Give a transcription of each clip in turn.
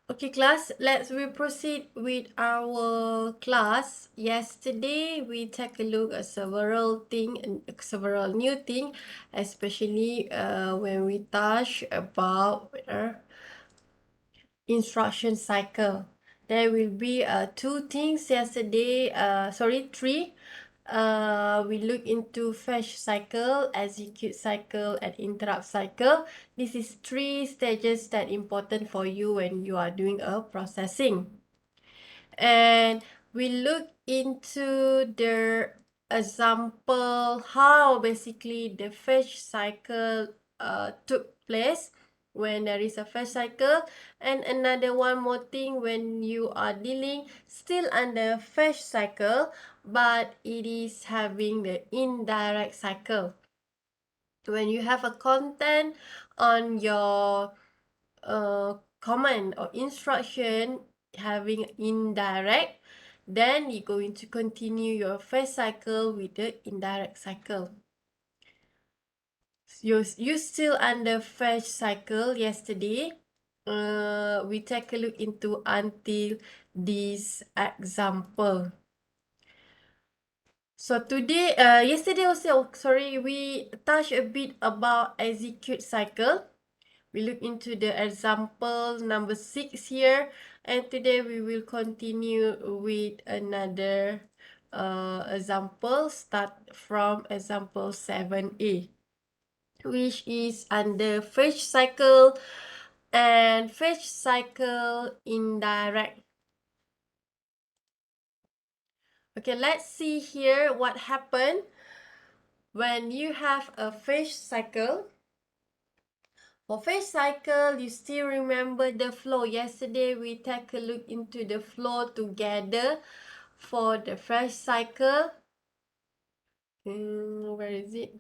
Okay, class, we proceed with our class. Yesterday, we take a look at several new thing, especially when we touch about instruction cycle. There will be two things yesterday, three. We look into fetch cycle, execute cycle, and interrupt cycle. This is three stages that important for you when you are doing a processing. And we look into the example how basically the fetch cycle took place when there is a fetch cycle, and another one more thing when you are dealing still under fetch cycle but it is having the indirect cycle. When you have a content on your command or instruction having indirect, then you're going to continue your fetch cycle with the indirect cycle. You still under fetch cycle yesterday. We take a look into until this example. So today, yesterday also, we touched a bit about execute cycle. We look into the example number 6 here, and today we will continue with another example. Start from example 7a, which is under fetch cycle and fetch cycle indirect. Okay, let's see here what happened when you have a fetch cycle. For fetch cycle, you still remember the flow. Yesterday, we take a look into the flow together for the fetch cycle. Where is it?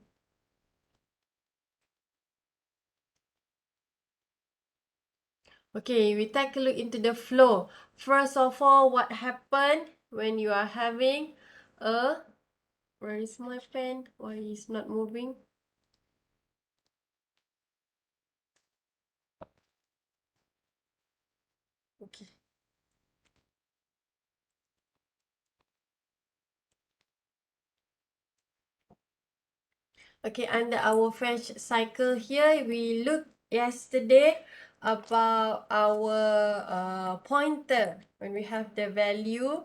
Okay, we take a look into the flow. First of all, what happened when you are having a... Where is my pen? Why is not moving? Okay. Okay, under our fetch cycle here, we looked yesterday about our pointer. When we have the value,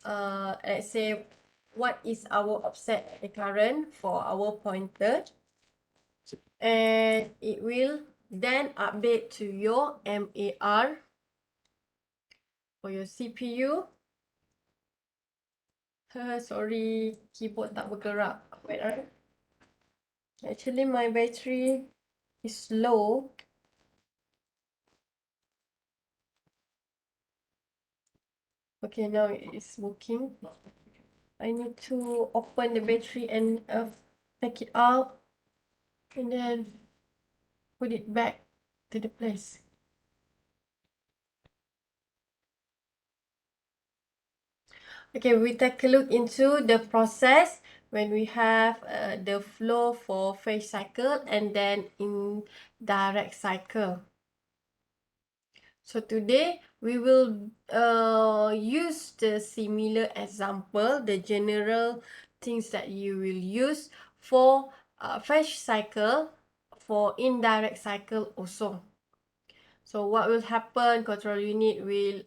let's say what is our offset current for our pointer, and it will then update to your MAR for your CPU. Sorry, keyboard tak bergerak. Wait, actually my battery is low. Okay, now it is working. I need to open the battery and take it out and then put it back to the place. Okay, we take a look into the process when we have the flow for phase cycle and then indirect cycle. So today we will use the similar example, the general things that you will use for fetch cycle, for indirect cycle also. So what will happen? Control unit will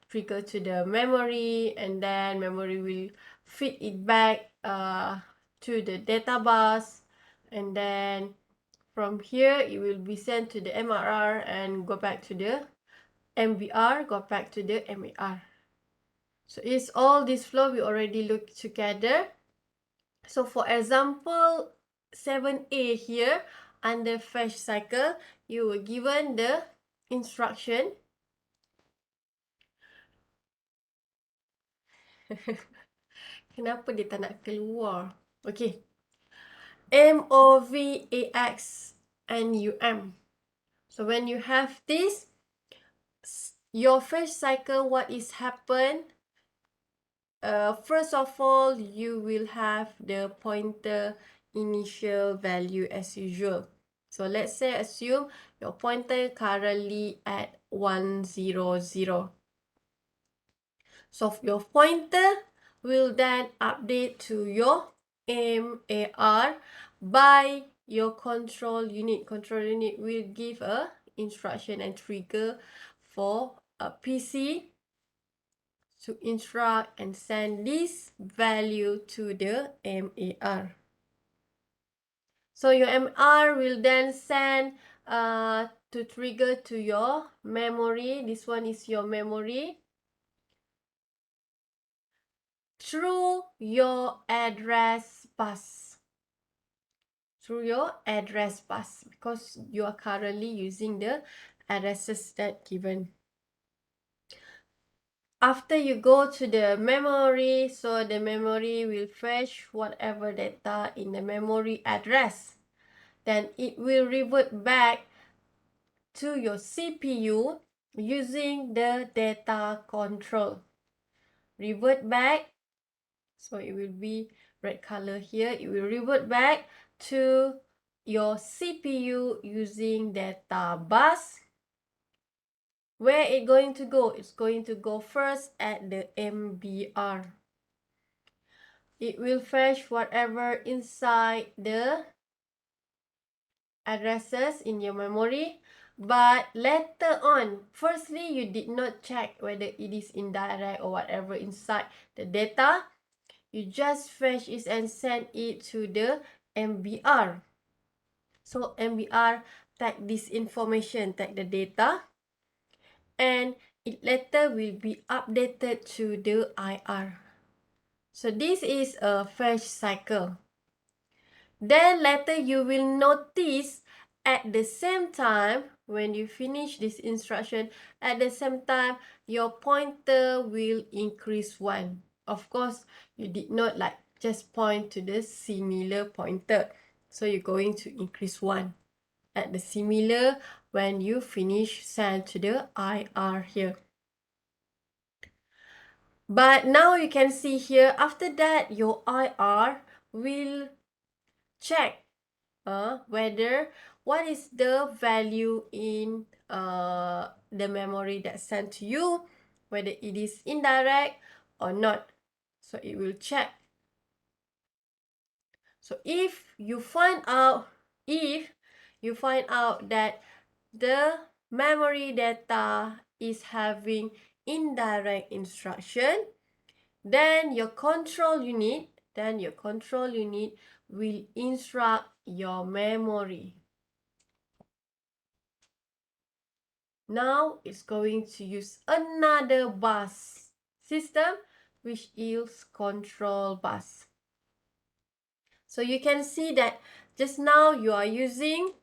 trigger to the memory, and then memory will feed it back to the data bus, and then from here it will be sent to the MRR and go back to the MVR, go back to the MAR. So it's all this flow we already looked together. So for example 7a here, under fetch cycle, you were given the instruction. Kenapa dia tak nak keluar? Okay. MOVAX and UM. So when you have this, your fetch cycle, what is happen? First of all, you will have the pointer initial value as usual. So let's say assume your pointer currently at 100. So your pointer will then update to your MAR by your control unit. Control unit will give a instruction and trigger for a PC to instruct and send this value to the MAR. So your MR will then send to trigger to your memory. This one is your memory through your address bus. Through your address bus, because you are currently using the addresses that given. After you go to the memory, so the memory will fetch whatever data in the memory address. Then it will revert back to your CPU using the data control. Revert back, so it will be red color here. It will revert back to your CPU using data bus. Where it going to go? It's going to go first at the MBR. It will fetch whatever inside the addresses in your memory, but later on, firstly, you did not check whether it is indirect or whatever inside the data. You just fetch it and send it to the MBR. So MBR take this information, take the data, and it later will be updated to the IR. So this is a fetch cycle. Then later you will notice at the same time, when you finish this instruction, at the same time, your pointer will increase 1. Of course, you did not like just point to the similar pointer. So you're going to increase 1 at the similar when you finish send to the IR here. But now you can see here, after that, your IR will check whether what is the value in the memory that's sent to you, whether it is indirect or not. So it will check. So if you find out that the memory data is having indirect instruction, then your control unit will instruct your memory. Now it's going to use another bus system, which is control bus. So you can see that just now you are using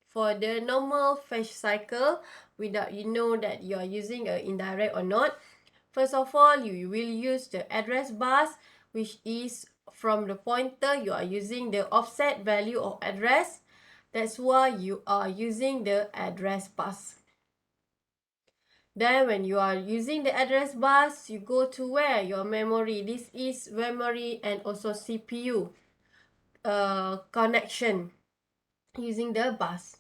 for the normal fetch cycle without you know that you are using an indirect or not. First of all, you will use the address bus, which is from the pointer. You are using the offset value of address. That's why you are using the address bus. Then when you are using the address bus, you go to where? Your memory. This is memory and also CPU connection using the bus.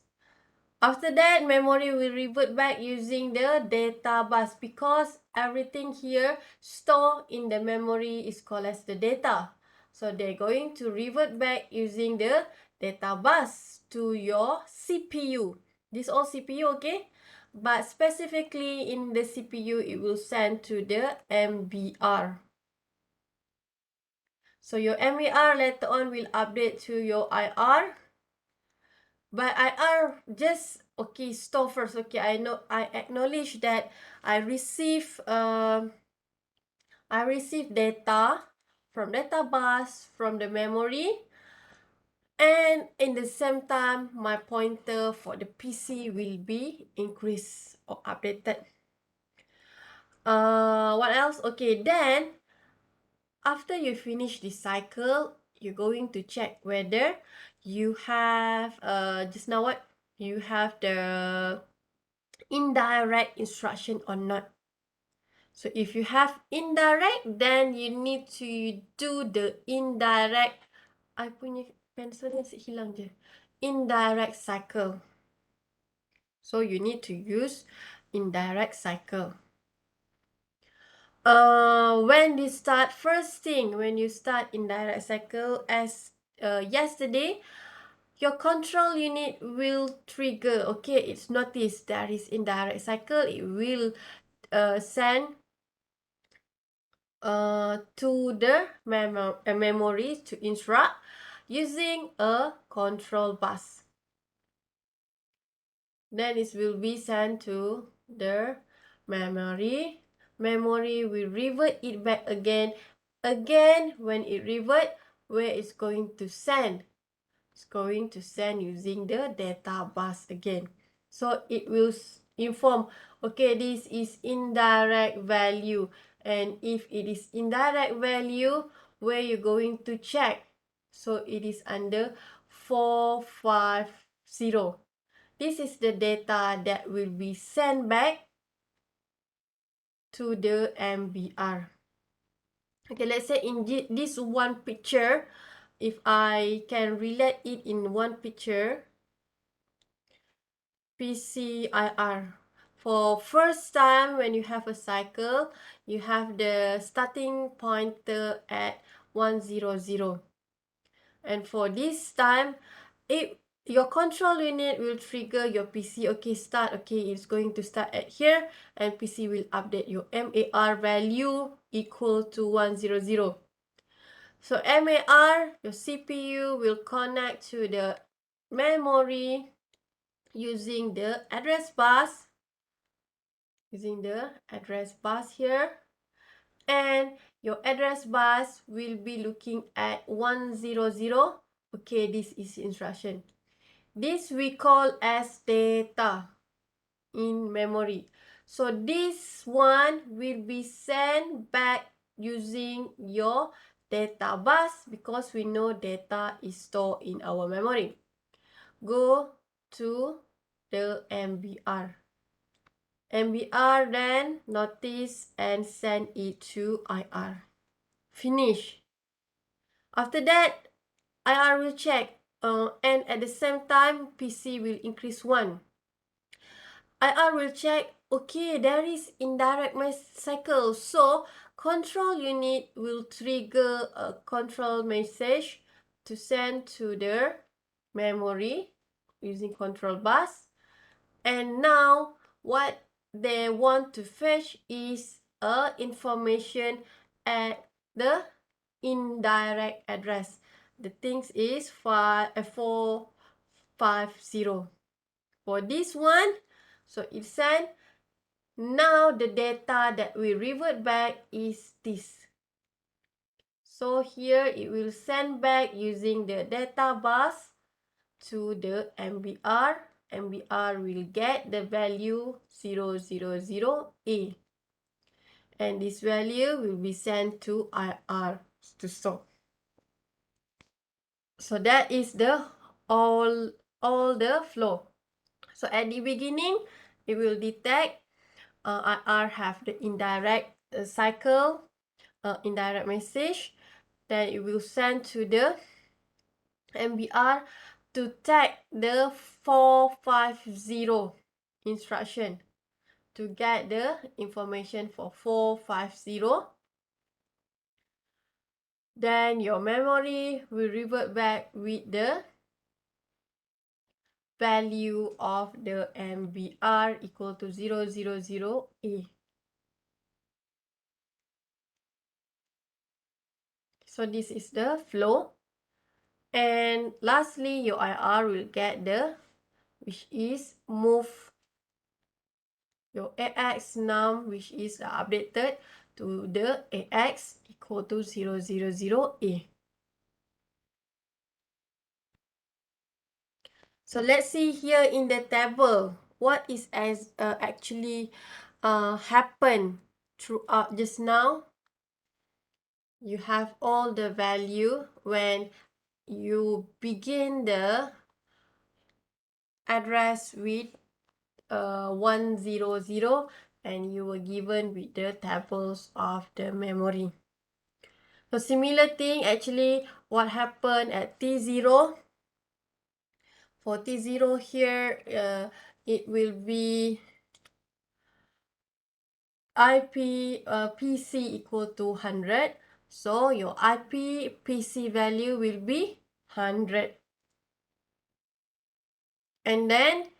After that, memory will revert back using the data bus, because everything here stored in the memory is called as the data. So they're going to revert back using the data bus to your CPU. This all CPU, okay? But specifically in the CPU, it will send to the MBR. So your MBR later on will update to your IR. But IR just, okay, store first. Okay, I acknowledge that I receive data from data bus from the memory. And in the same time, my pointer for the PC will be increased or updated. What else? Okay, then after you finish this cycle, you're going to check whether you have just now what? You have the indirect instruction or not. So if you have indirect, then you need to do the indirect. I punya Pencil ni asyik hilang je. Indirect cycle. So you need to use indirect cycle. When you start, first thing, when you start indirect cycle as yesterday, your control unit will trigger. Okay, it's noticed there is indirect cycle. It will send to the memory to instruct using a control bus. Then it will be sent to the memory. Memory will revert it back again. Again, when it revert, where it's going to send? It's going to send using the data bus again. So it will inform, okay, this is indirect value. And if it is indirect value, where you're going to check? So it is under 450. This is the data that will be sent back to the MBR. Okay, let's say in this one picture, if I can relate it in one picture, KECIL. For first time when you have a cycle, you have the starting pointer at 100. And for this time, your control unit will trigger your PC. Okay, start. Okay, it's going to start at here, and PC will update your MAR value equal to 100. So MAR, your CPU will connect to the memory using the address bus. Here, and your address bus will be looking at 100. Okay, this is instruction. This we call as data in memory. So this one will be sent back using your data bus because we know data is stored in our memory. Go to the MBR. MBR, then notice and send it to IR. Finish. After that, IR will check, and at the same time, PC will increase 1. IR will check, okay, there is indirect cycle. So, control unit will trigger a control message to send to the memory using control bus. And now, what they want to fetch is information at the indirect address. The things is 450. For this one, so it sent. Now the data that we revert back is this. So here it will send back using the data bus to the MBR. MBR will get the value 000A. And this value will be sent to IR to store. So that is the all the flow. So at the beginning, it will detect IR have the indirect cycle, indirect message. Then it will send to the MBR to tag the 450 instruction to get the information for 450. Then your memory will revert back with the value of the MBR equal to 000A. So this is the flow. And lastly, your IR will get the, which is move your AX num, which is updated to the AX equal to 000A. So let's see here in the table, what is actually happened throughout just now. You have all the value when you begin the address with 100, and you were given with the tables of the memory. So similar thing, actually what happened at T0. For T0 here, it will be IP PC equal to 100. So your IP PC value will be 100. And then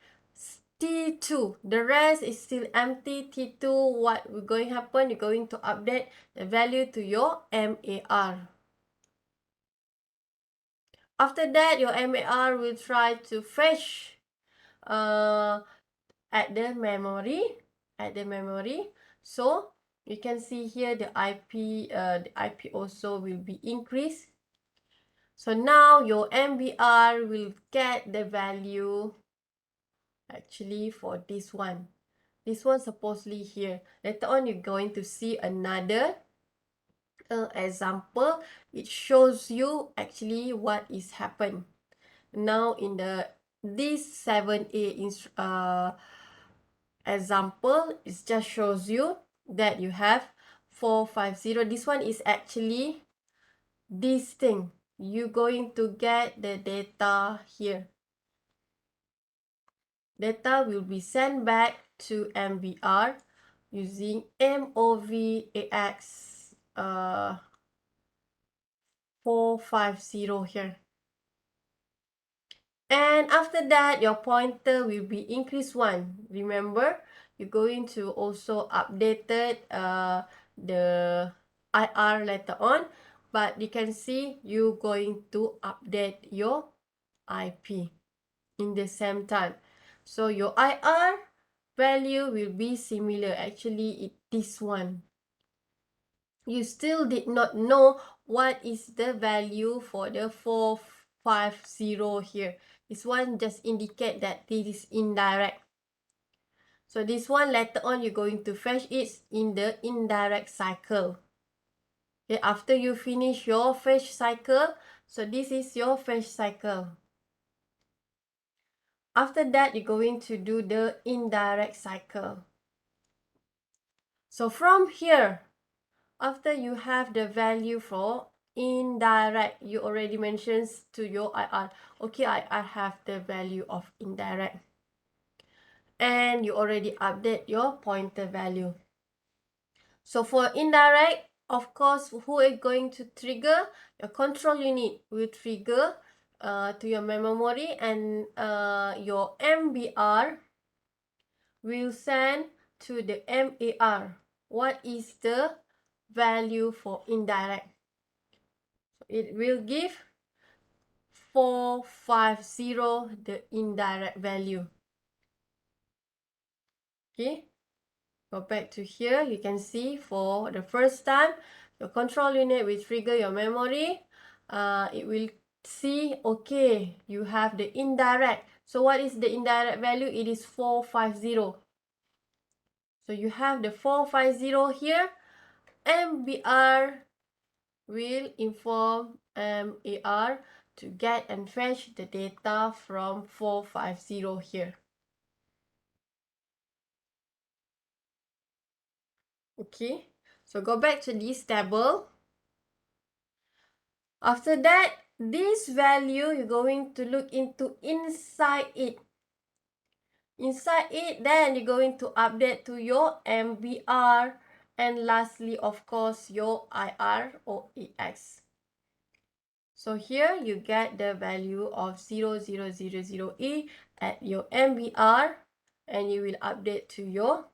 T2, the rest is still empty. T2, what will going to happen? You're going to update the value to your MAR. After that, your MAR will try to fetch at the memory. So you can see here the IP also will be increased. So now your MBR will get the value actually for this one. This one supposedly here. Later on, you're going to see another example. It shows you actually what is happened. Now in this 7A example, it just shows you that you have 450. This one is actually this thing. You're going to get the data here. Data will be sent back to MBR using MOVAX 450 here. And after that, your pointer will be increased 1. Remember, you're going to also update the IR later on. But you can see you're going to update your IP in the same time. So your IR value will be similar. Actually, this one. You still did not know what is the value for the 450 here. This one just indicate that this is indirect. So this one later on you're going to fetch it in the indirect cycle. Okay, after you finish your fetch cycle, so this is your fetch cycle. After that, you're going to do the indirect cycle. So from here, after you have the value for indirect, you already mentioned to your IR. Okay, I have the value of indirect. And you already update your pointer value. So for indirect, of course, who is going to trigger? Your control unit will trigger to your memory, and your MBR will send to the MAR. What is the value for indirect? So it will give 450, the indirect value. Okay, go back to here. You can see for the first time, your control unit will trigger your memory. It will see, okay, you have the indirect. So what is the indirect value? It is 450. So you have the 450 here. MBR will inform MAR to get and fetch the data from 450 here. Okay, so go back to this table. After that, this value, you're going to look into inside it. Inside it, then you're going to update to your MBR. And lastly, of course, your IR or EX. So here you get the value of 0000E at your MBR, and you will update to your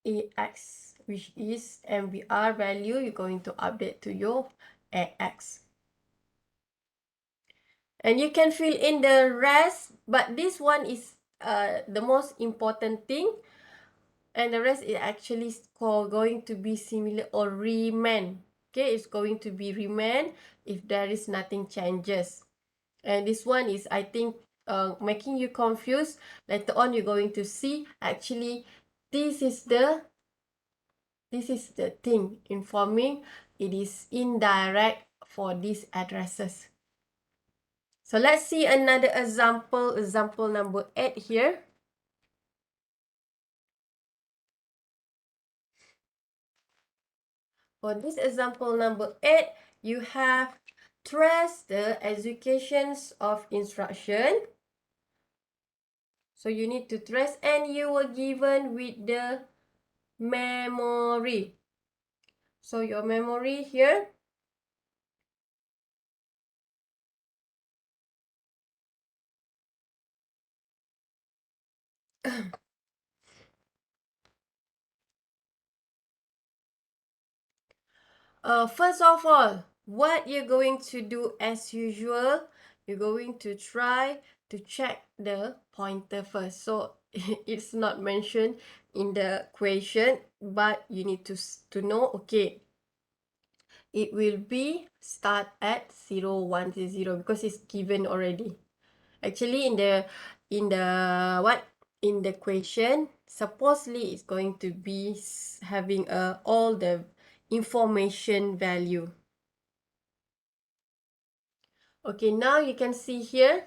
AX, which is MBR value. You're going to update to your AX. And you can fill in the rest, but this one is the most important thing. And the rest is actually going to be similar or remain. Okay, it's going to be remain if there is nothing changes. And this one is, I think, making you confused. Later on, you're going to see actually this is the thing informing it is indirect for these addresses. So let's see another example number 8 here. For this example number 8, you have trace the executions of instruction. So you need to trace, and you were given with the memory. So your memory here, first of all, what you're going to do as usual, you're going to try to check the pointer first. So it's not mentioned in the question, but you need to know, okay, it will be start at 0, 1, 0 because it's given already. Actually, in the in the question, supposedly it's going to be having all the information value. Okay, now you can see here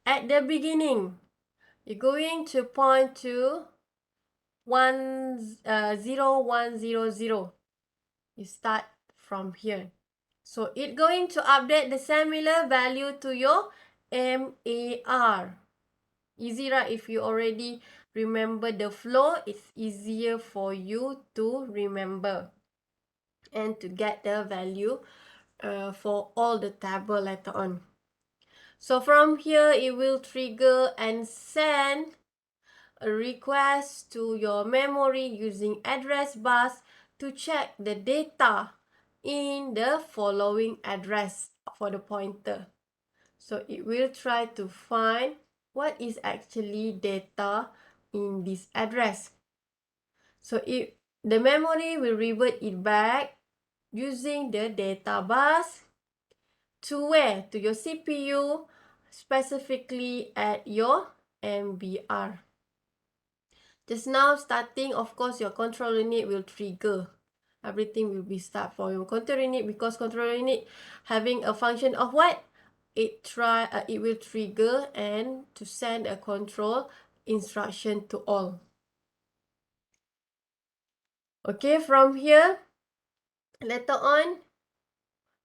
at the beginning, you're going to point to 0, 1, 0, 0. You start from here. So it's going to update the similar value to your MAR. Easy, right? If you already remember the flow, it's easier for you to remember and to get the value for all the table later on. So from here, it will trigger and send a request to your memory using address bus to check the data in the following address for the pointer. So it will try to find what is actually data in this address. So the memory will revert it back using the data bus to where? To your CPU, specifically at your MBR. Just now starting, of course, your control unit will trigger. Everything will be start for your control unit because control unit having a function of what? It will trigger and to send a control instruction to all. Okay, from here, later on,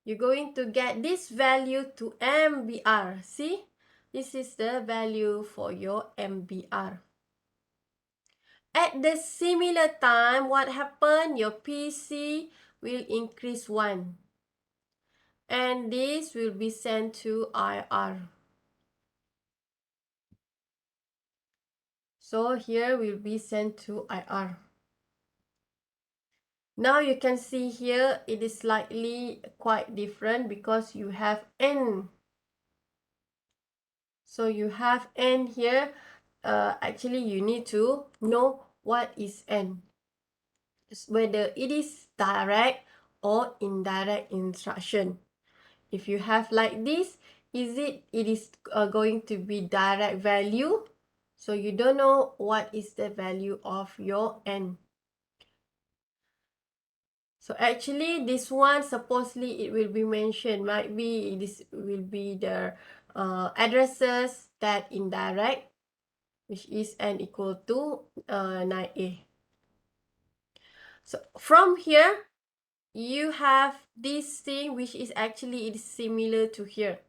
you're going to get this value to MBR. See, this is the value for your MBR. At the similar time, what happened? Your PC will increase 1. And this will be sent to IR. So here will be sent to IR. Now you can see here it is slightly quite different because you have N. So you have N here. Actually, you need to know what is N. Whether it is direct or indirect instruction. If you have like this, it is going to be direct value. So you don't know what is the value of your N. So actually this one supposedly it will be mentioned, might be this will be the addresses that indirect, which is N equal to 9A. So from here, you have this thing which is actually it is similar to here.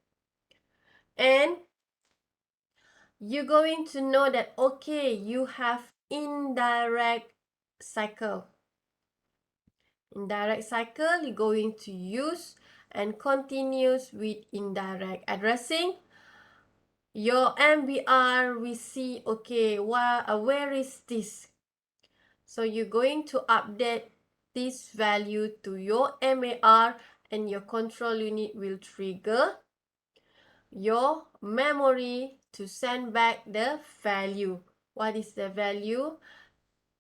And you're going to know that, okay, you have indirect cycle. Indirect cycle, you're going to use and continues with indirect addressing. Your MBR, we see, okay, where is this? So you're going to update this value to your MAR and your control unit will trigger your memory to send back the value. What is the value?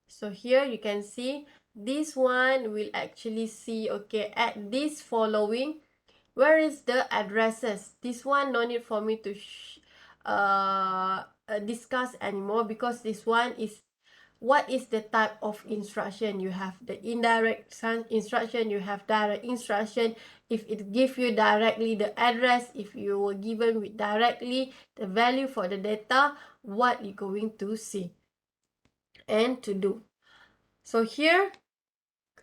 So here you can see this one will actually see, okay, at this following, where is the addresses? This one no need for me to discuss anymore because this one is what is the type of instruction. You have the indirect instruction, you have direct instruction. If it give you directly the address, if you were given with directly the value for the data, what you're going to see and to do. So here,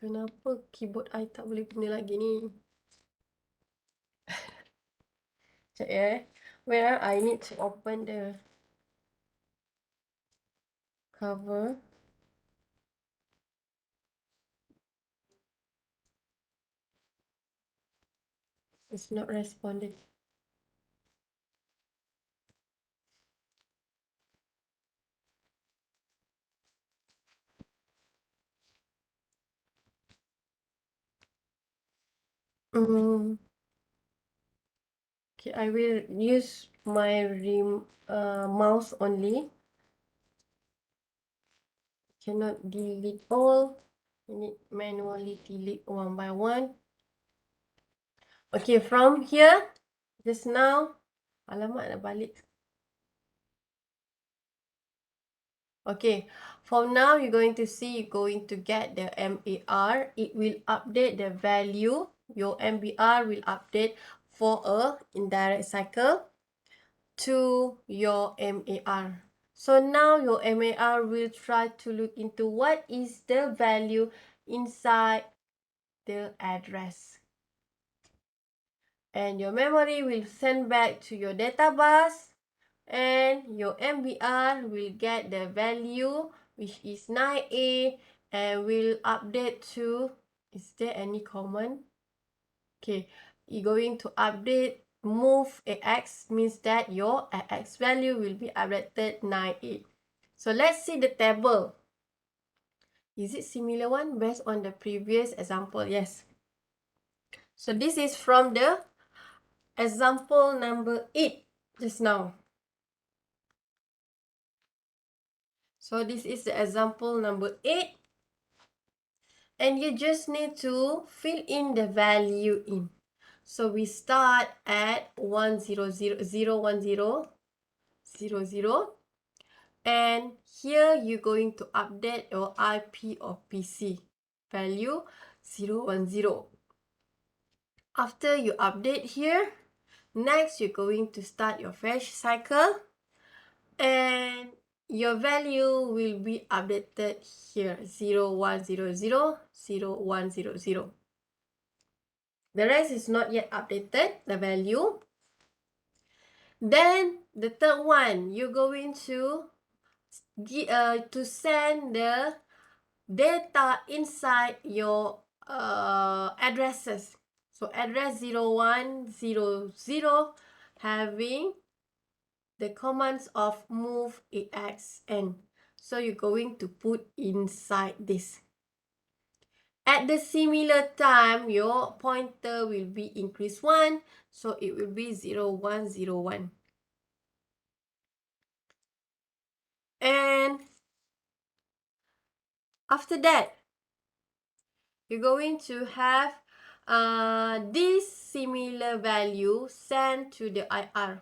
Kenapa keyboard I tak boleh guna lagi ni? Sekejap ya. Where I need to open the cover. It's not responding. Okay, I will use my mouse only. Cannot delete all. I need manually delete one by one. Okay, from here, just now, alamak nak balik. Okay, from now you're going to see you're going to get the MAR. It will update the value. Your MBR will update for a indirect cycle to your MAR. So now your MAR will try to look into what is the value inside the address. And your memory will send back to your data bus, and your MBR will get the value which is 9A and will update to, is there any common? Okay, you're going to update move AX means that your AX value will be updated 9A. So let's see the table. Is it similar one based on the previous example? Yes. So this is from the example number 8 just now. So this is the example number 8. And you just need to fill in the value in. So we start at 100.0.10.00. And here you're going to update your IP of PC value 010. After you update here, next you're going to start your fetch cycle, and your value will be updated here 0100.0100. The rest is not yet updated, the value. Then the third one, you're going to send the data inside your addresses. So address 0100 having the commands of move AXN. So you're going to put inside this. At the similar time, your pointer will be increase 1, so it will be 0101. And after that, you're going to have this similar value sent to the IR.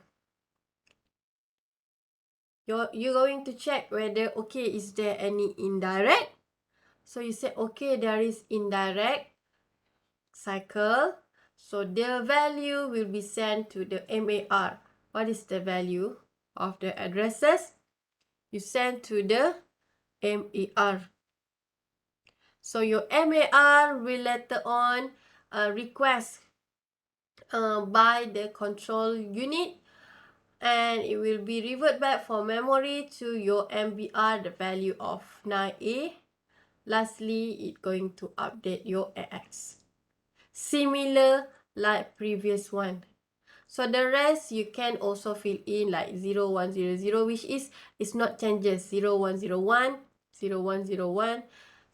You're going to check whether, okay, is there any indirect? So you say, okay, there is indirect cycle. So the value will be sent to the MAR. What is the value of the addresses? You send to the MAR. So your MAR will later on request by the control unit, and it will be revert back for memory to your MBR, the value of 9A. Lastly, it's going to update your AX. Similar like previous one. So the rest you can also fill in like 0100, which is not changes. 0101, 0101,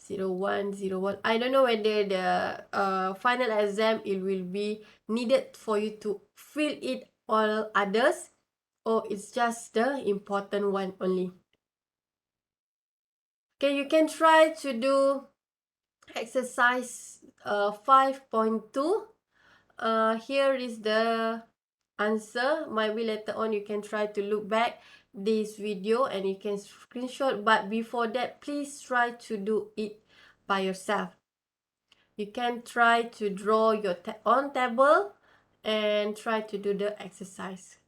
0101. I don't know whether the final exam it will be needed for you to fill it all others, or it's just the important one only. Okay, you can try to do exercise 5.2. Here is the answer. Maybe later on you can try to look back this video and you can screenshot, but before that, please try to do it by yourself. You can try to draw your own table and try to do the exercise.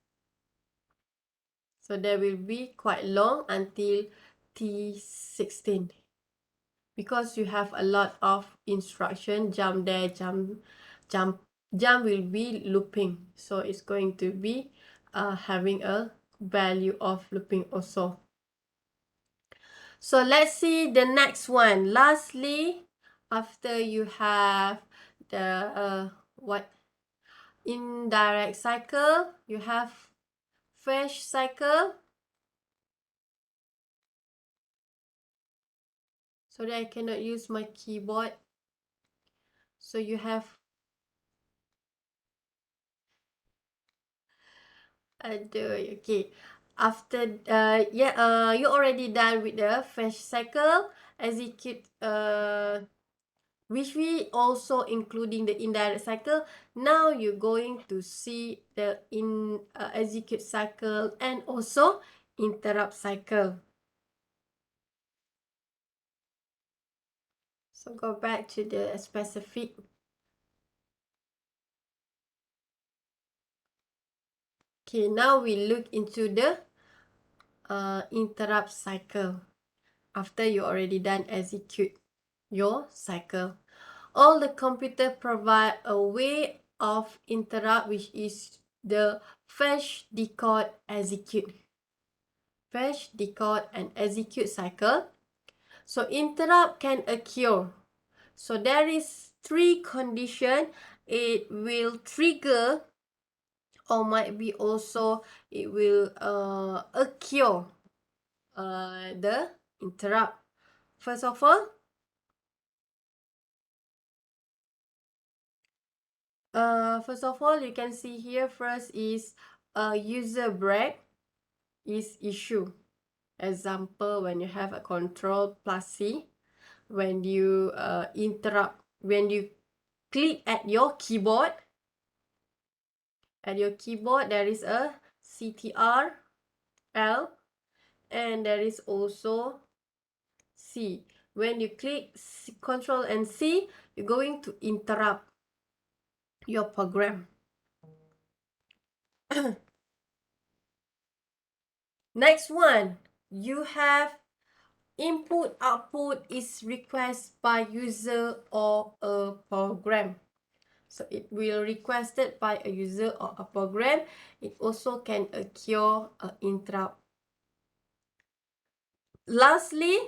So there will be quite long until T16. because you have a lot of instruction, jump there, jump will be looping, so it's going to be having a value of looping also. So let's see the next one. Lastly, after you have the indirect cycle, you have phase cycle. So that I cannot use my keyboard. So you have okay. After you already done with the phase cycle. Execute which we also including the indirect cycle. Now you're going to see the execute cycle and also interrupt cycle. So go back to the specific. Okay, now we look into the interrupt cycle after you already done execute your cycle. All the computer provide a way of interrupt, which is the fetch, decode, execute. Fetch, decode, and execute cycle. So interrupt can occur. So there is 3 conditions. It will trigger, or might be also it will occur the interrupt. First of all, you can see here first is a user break is issue. Example, when you have a control plus C, when you interrupt, when you click at your keyboard, there is a CTR L, and there is also C. When you click Control and C, you're going to interrupt your program. Next one, you have input output is requested by user or a program. So it will requested by a user or a program. It also can occur an interrupt. Lastly,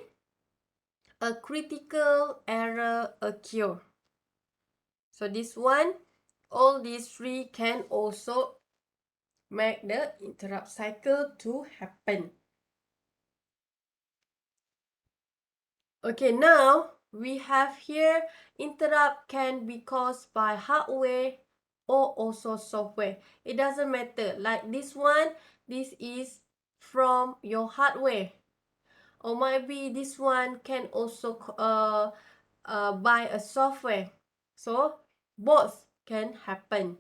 a critical error occur. So this one, all these 3 can also make the interrupt cycle to happen. Okay, now we have here interrupt can be caused by hardware or also software. It doesn't matter. Like this one, this is from your hardware. Or maybe this one can also buy a software. So both can happen.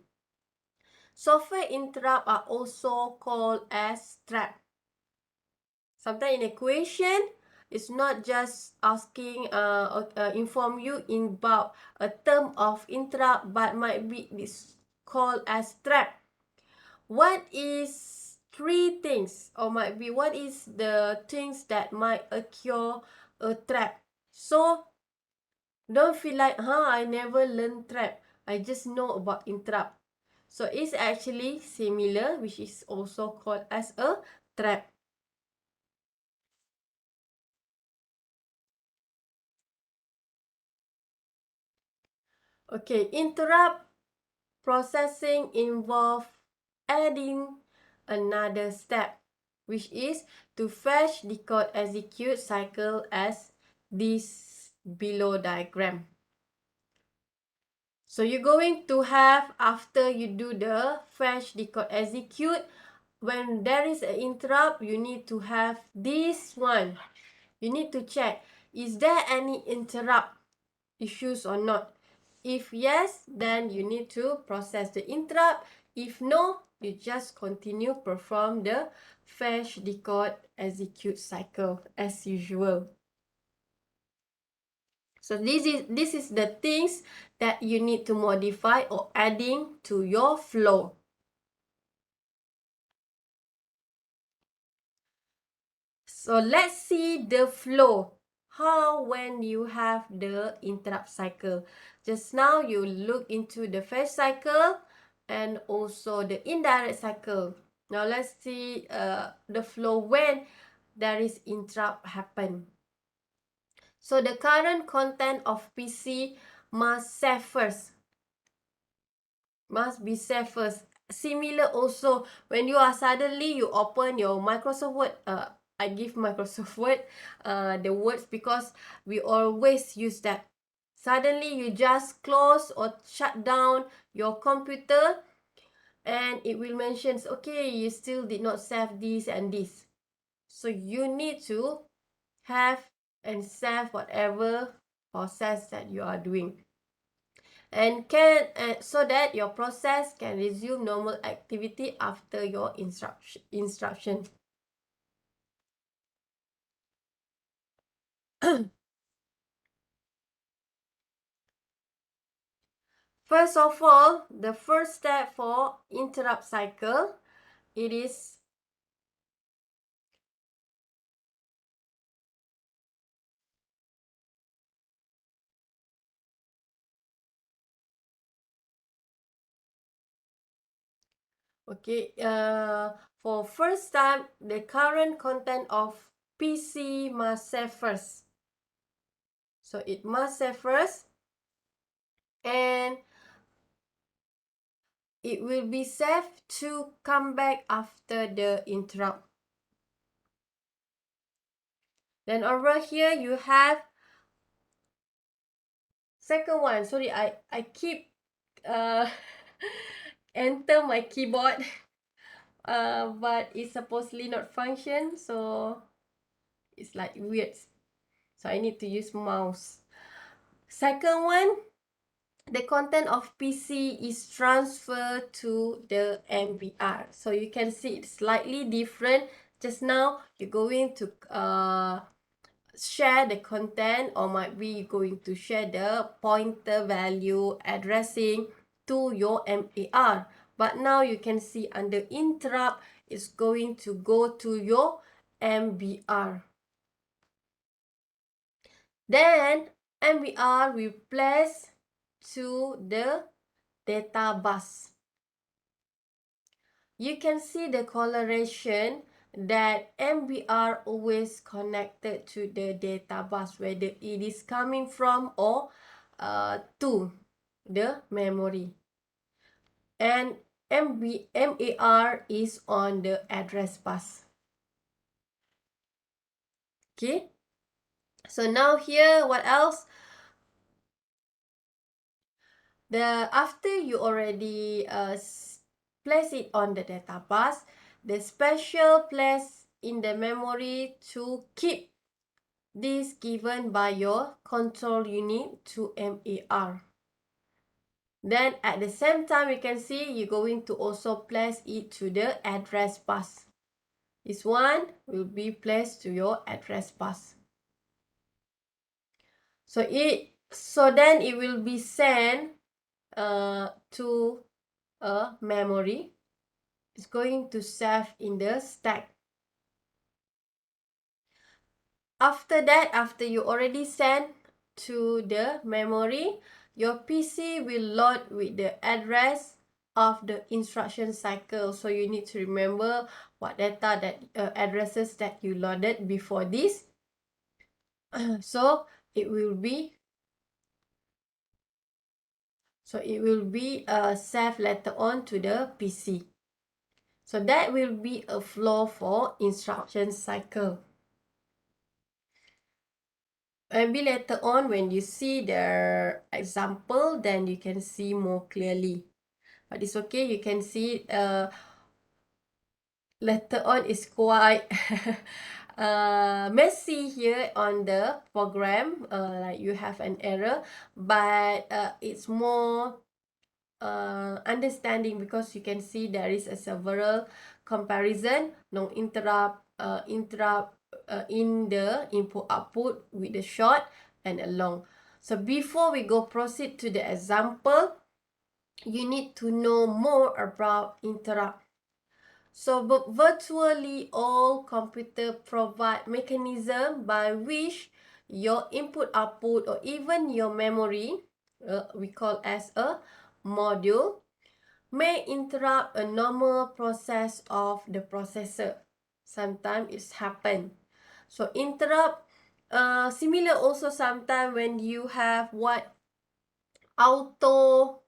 Software interrupt are also called as trap. Sometimes in equation, it's not just asking inform you about a term of interrupt, but might be this called as trap. What is 3 things, or might be what is the things that might occur a trap? So don't feel like, I never learned trap. I just know about interrupt. So it's actually similar, which is also called as a trap. Okay, interrupt processing involve adding another step, which is to fetch, decode, execute cycle as this below diagram. So you're going to have, after you do the fetch, decode, execute, when there is an interrupt, you need to have this one. You need to check, is there any interrupt issues or not? If yes, then you need to process the interrupt. If no, you just continue perform the fetch, decode, execute cycle as usual. So this is the things that you need to modify or adding to your flow. So let's see the flow. how when you have the interrupt cycle. Just now you look into the phase cycle and also the indirect cycle. Now let's see the flow when there is interrupt happen. So the current content of PC must save first. Must be saved first. Similar also when you are suddenly you open your Microsoft Word. I give Microsoft Word the words because we always use that. Suddenly you just close or shut down your computer and it will mention, okay, you still did not save this and this. So you need to have and save whatever process that you are doing. And so that your process can resume normal activity after your instruction. First of all, the first step for interrupt cycle, it is okay. For first time, the current content of PC must save first. So it must save first, and it will be saved to come back after the interrupt. Then over here you have second one. Sorry, I keep enter my keyboard but it's supposedly not function, so it's like weird, so I need to use mouse. Second one, the content of PC is transferred to the MBR. So you can see it's slightly different. Just now you're going to share the content, or might be going to share the pointer value addressing to your MAR. But now you can see under interrupt, it's going to go to your MBR. Then MBR will place to the data bus. You can see the correlation that MBR always connected to the data bus, whether it is coming from or to the memory. And MAR is on the address bus. Okay. So now here, what else? After you already place it on the data bus, the special place in the memory to keep this given by your control unit to MAR. Then at the same time, you can see you're going to also place it to the address bus. This one will be placed to your address bus. So then it will be sent to a memory. It's going to save in the stack. After that, after you already sent to the memory, your PC will load with the address of the instruction cycle. So you need to remember what data that addresses that you loaded before this. So it will be saved later on to the PC. So that will be a flow for instruction cycle. Maybe later on when you see the example, then you can see more clearly. But it's okay, you can see later on is quite messy here on the program, like you have an error, but it's more understanding because you can see there is a several comparison, no interrupt, interrupt in the input output with the short and a long. So before we go proceed to the example, you need to know more about interrupt. So virtually all computer provide mechanism by which your input output or even your memory, we call as a module, may interrupt a normal process of the processor. Sometimes it's happen. So interrupt, similar also sometimes when you have what auto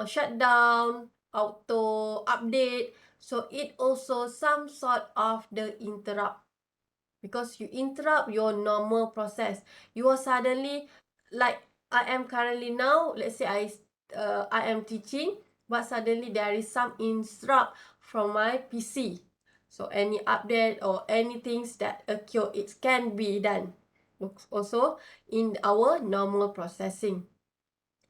shutdown, auto update. So it also some sort of the interrupt, because you interrupt your normal process. You are suddenly, like I am currently now, let's say I am teaching, but suddenly there is some interrupt from my PC. So any update or anything that occur, it can be done also in our normal processing.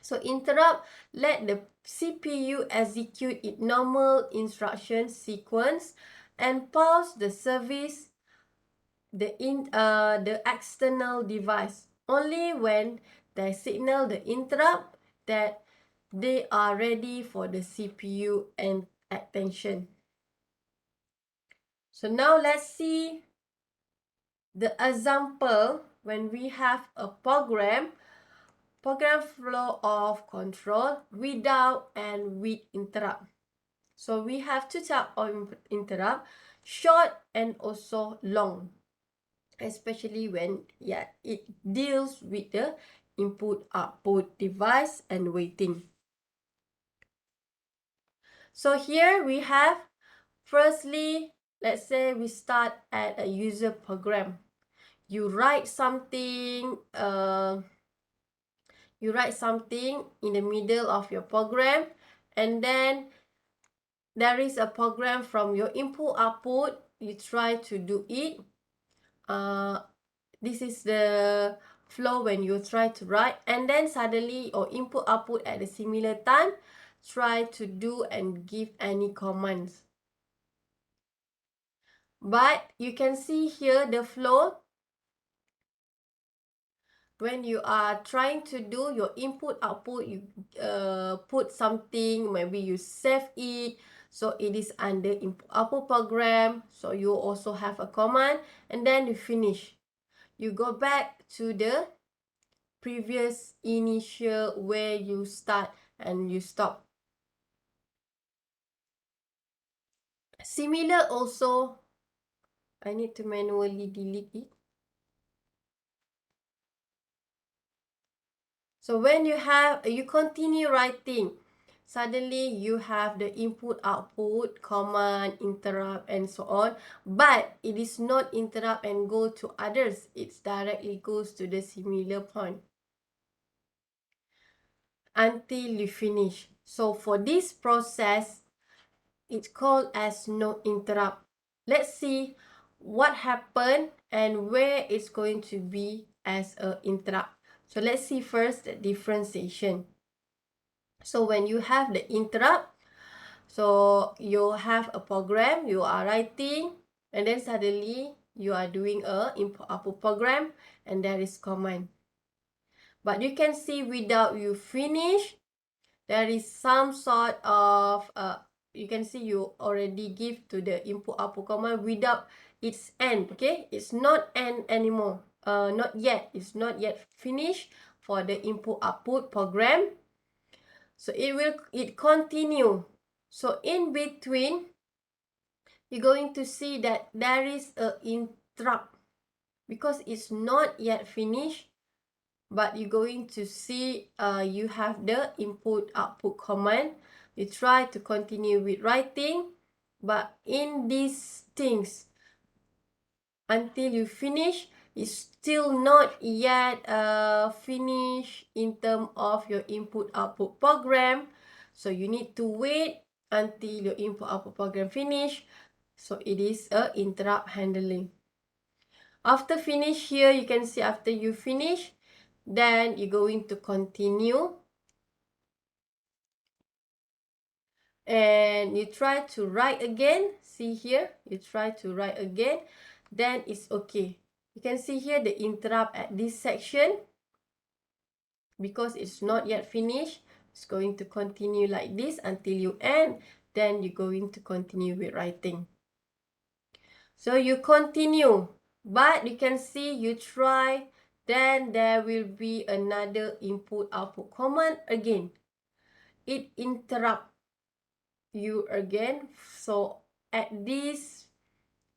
So interrupt let the CPU execute its normal instruction sequence and pause the service the external device only when they signal the interrupt that they are ready for the CPU and attention. So now let's see the example when we have a program flow of control without and with interrupt. So we have two types of interrupt, short and also long, especially when it deals with the input output device and waiting. So here we have, firstly, let's say we start at a user program. You write something in the middle of your program, and then there is a program from your input output. You try to do it. This is the flow when you try to write, and then suddenly or input output at a similar time try to do and give any commands. But you can see here the flow when you are trying to do your input output. You put something, maybe you save it, so it is under input output program. So you also have a command, and then you finish. You go back to the previous initial where you start and you stop. Similar also, I need to manually delete it. So when you continue writing, suddenly you have the input output command interrupt and so on, but it is not interrupt and go to others. It directly goes to the similar point until you finish. So for this process, it's called as no interrupt. Let's see what happened and where it's going to be as a interrupt. So let's see first the differentiation. So when you have the interrupt, so you have a program, you are writing, and then suddenly you are doing a input output program, and there is command. But you can see without you finish, there is some sort of you can see you already give to the input output command without its end. Okay, it's not end anymore. Not yet. It's not yet finished for the input output program. So it continue. So in between, you're going to see that there is a interrupt because it's not yet finished. But you're going to see you have the input output command. You try to continue with writing, but in these things until you finish, it's still not yet finished in terms of your input output program. So you need to wait until your input output program finish. So it is a interrupt handling. After finish here, you can see after you finish, then you're going to continue and you try to write again. See here, you try to write again, then it's okay. You can see here the interrupt at this section because it's not yet finished. It's going to continue like this until you end. Then you're going to continue with writing. So you continue But you can see you try, then there will be another input output command again. It interrupt you again. So at this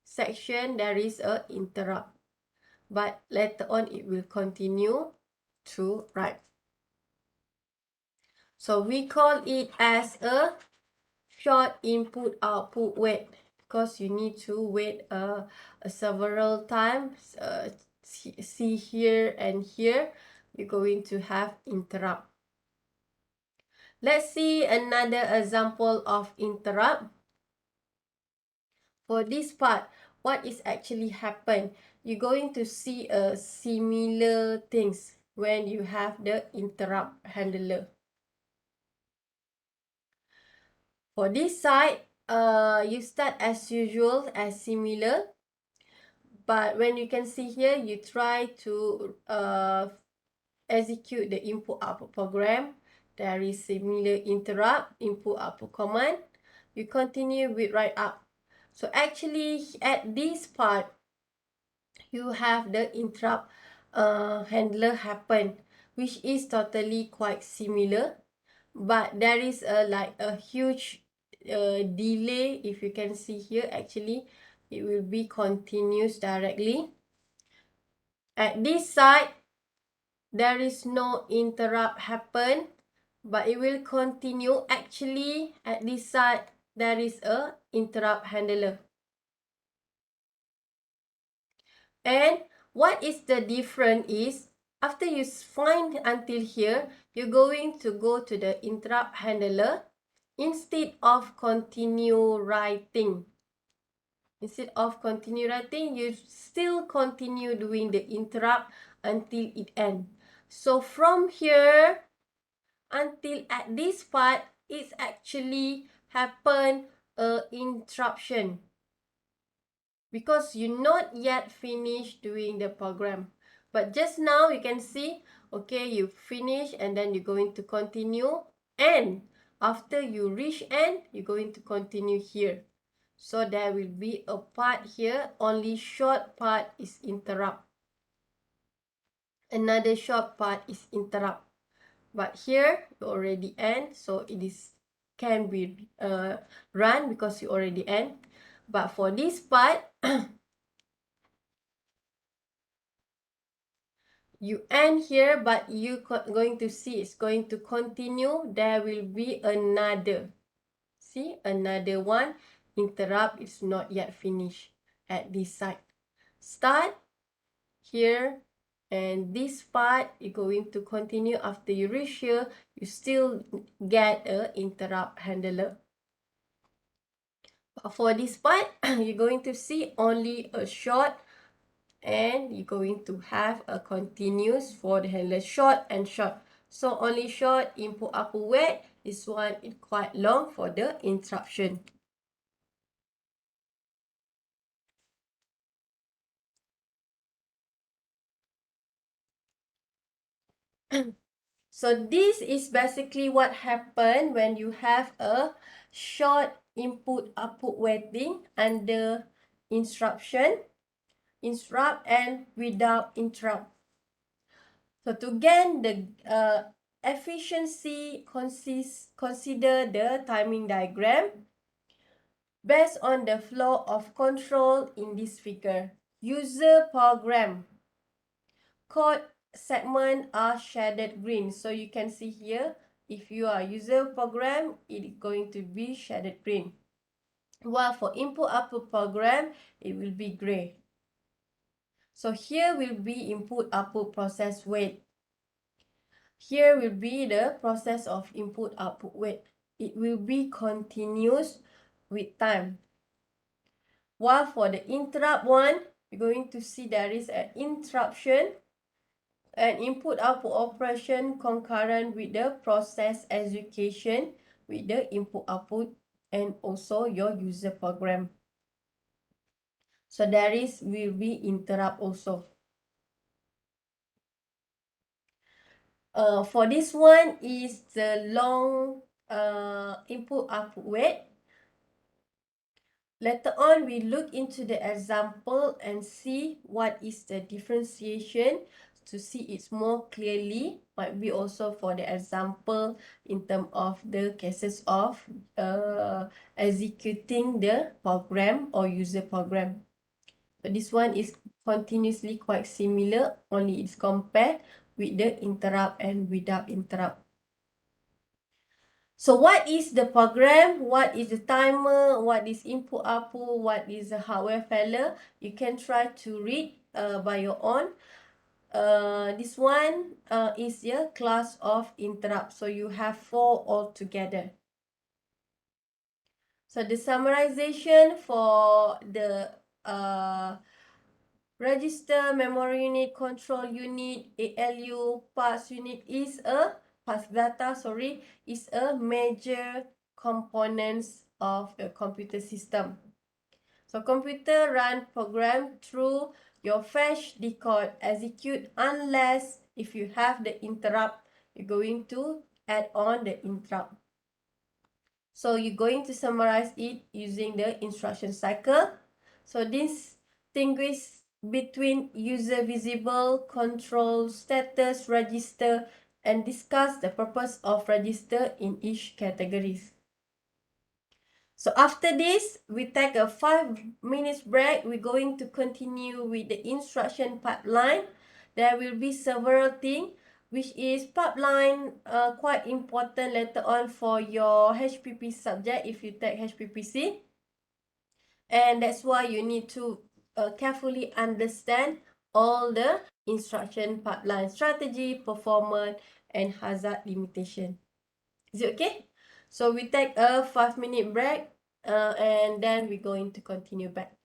section there is a interrupt, but later on it will continue to write. So we call it as a short input output wait, because you need to wait several times. See here and here, you're going to have interrupt. Let's see another example of interrupt. For this part, what is actually happened? You're going to see a similar things when you have the interrupt handler. For this side, you start as usual, as similar. But when you can see here, you try to execute the input output program. There is similar interrupt, input output command. You continue with write up. So actually at this part, you have the interrupt handler happen, which is totally quite similar. But there is a huge delay. If you can see here, actually it will be continuous directly. At this side, there is no interrupt happen, but it will continue. Actually, at this side, there is a interrupt handler. And what is the difference is, after you find until here, you're going to go to the interrupt handler instead of continue writing. Instead of continue writing, you still continue doing the interrupt until it ends. So from here until at this part, it's actually happen interruption, because you're not yet finished doing the program. But just now you can see, okay, you finish and then you're going to continue, and after you reach end, you're going to continue here. So there will be a part here, only short part is interrupt. Another short part is interrupt. But here you already end, so it is can be run because you already end. But for this part, you end here, but you going to see it's going to continue. There will be another. See, another one. Interrupt is not yet finished at this side. Start here, and this part you're going to continue. After you reach here, you still get a interrupt handler. But for this part, you're going to see only a short, and you're going to have a continuous for the handler, short and short. So only short input output wait. This one is quite long for the interruption. So this is basically what happened when you have a short input output waiting under instruction, interrupt, and without interrupt. So to gain the efficiency, consider the timing diagram based on the flow of control in this figure. User program code segment are shaded green. So you can see here, if you are user program, it is going to be shaded green. While for input output program, it will be gray. So here will be input output process wait. Here will be the process of input output wait. It will be continuous with time. While for the interrupt one, you're going to see there is an interruption and input output operation concurrent with the process execution with the input output and also your user program. So there will be interrupt also. For this one is the long input output wait. later on, we look into the example and see what is the differentiation to see it more clearly. Might be also for the example in terms of the cases of executing the program or user program. But this one is continuously quite similar, only it's compared with the interrupt and without interrupt. So what is the program? What is the timer? What is input output? What is the hardware failure? You can try to read by your own. This one is a class of interrupt. So you have 4 altogether. So the summarization for the register, memory unit, control unit, ALU, parts unit is a parts data, is a major components of the computer system. So computer run program through your fetch, decode, execute unless if you have the interrupt, you're going to add on the interrupt. So you're going to summarize it using the instruction cycle. So distinguish between user visible, control, status, register, and discuss the purpose of register in each categories. So after this, we take a 5 minutes break. We're going to continue with the instruction pipeline. There will be several things, which is pipeline quite important later on for your HPP subject if you take HPPC. And that's why you need to carefully understand all the instruction pipeline strategy, performance, and hazard limitation. Is it okay? So we take a 5-minute break and then we're going to continue back.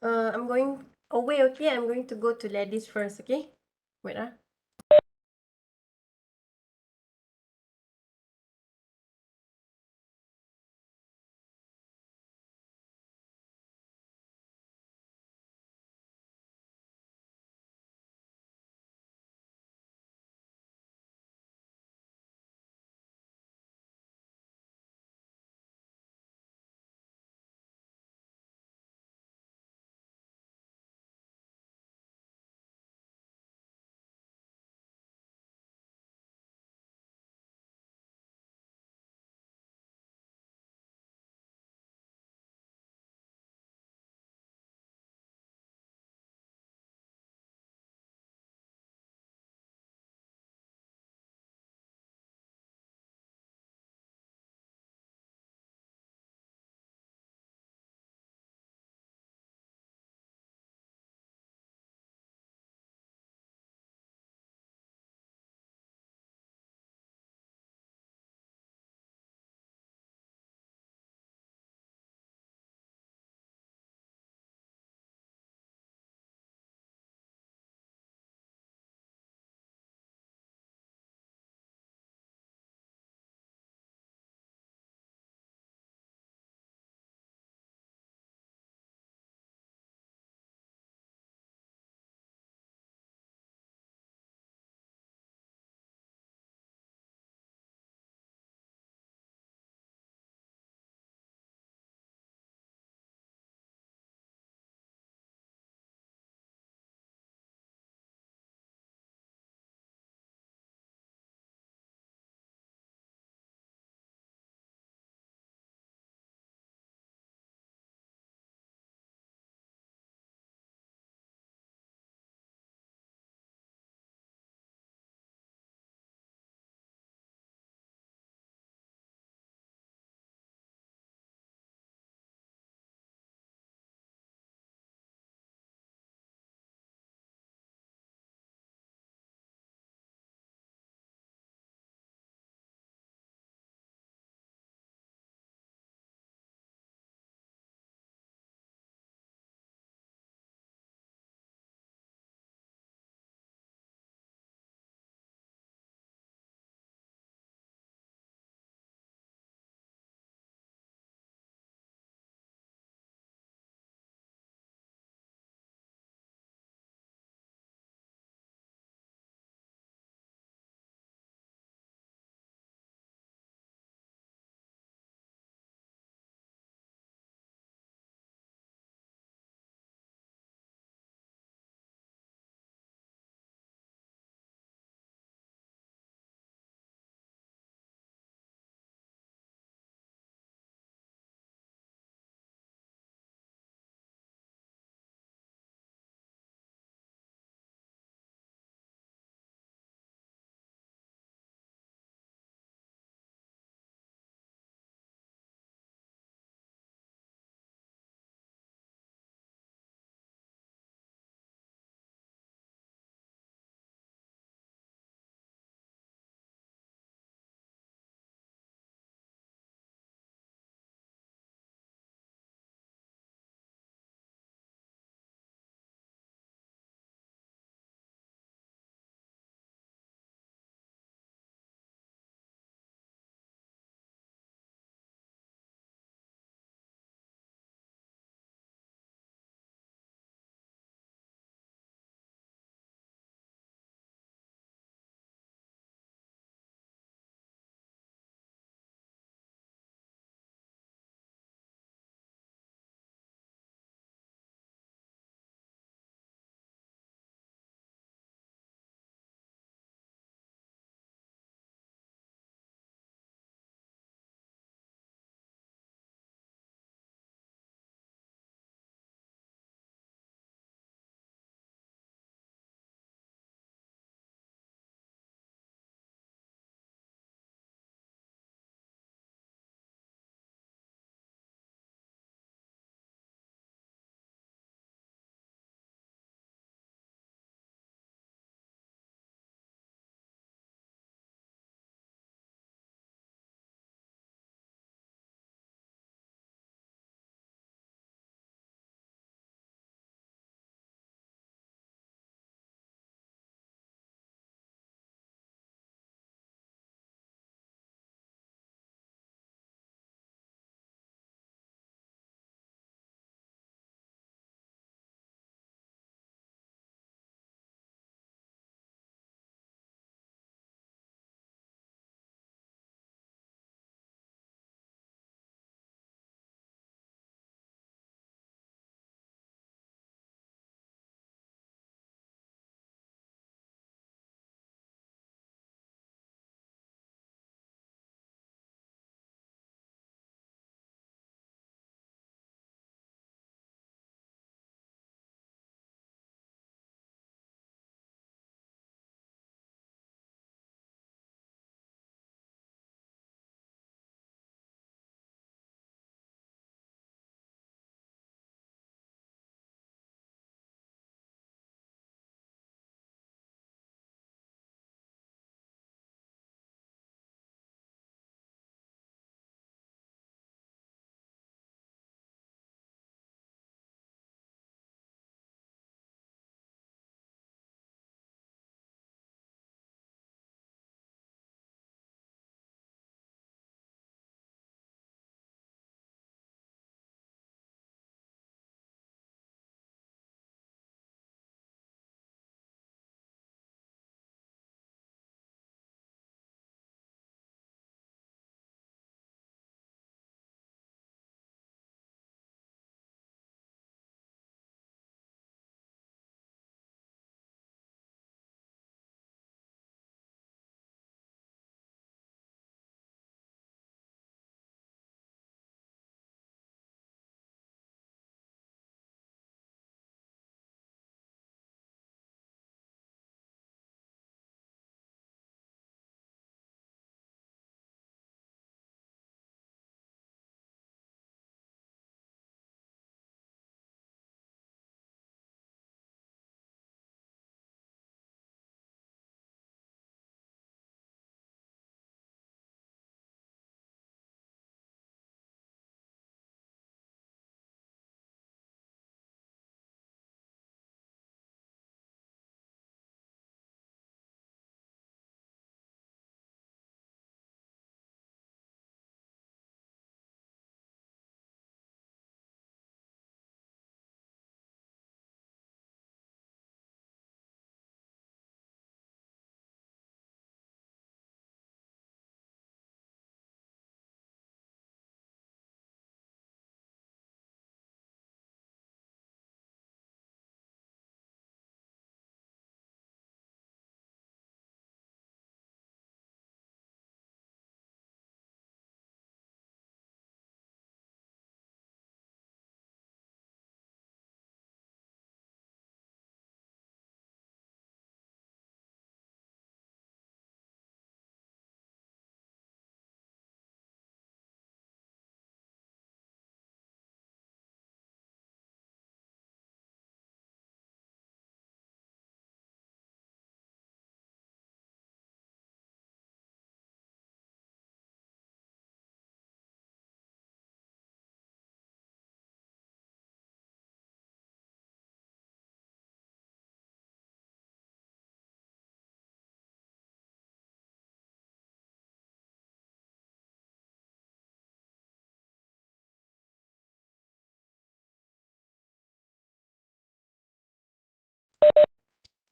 I'm going away, okay? I'm going to go to ladies first, okay? Wait,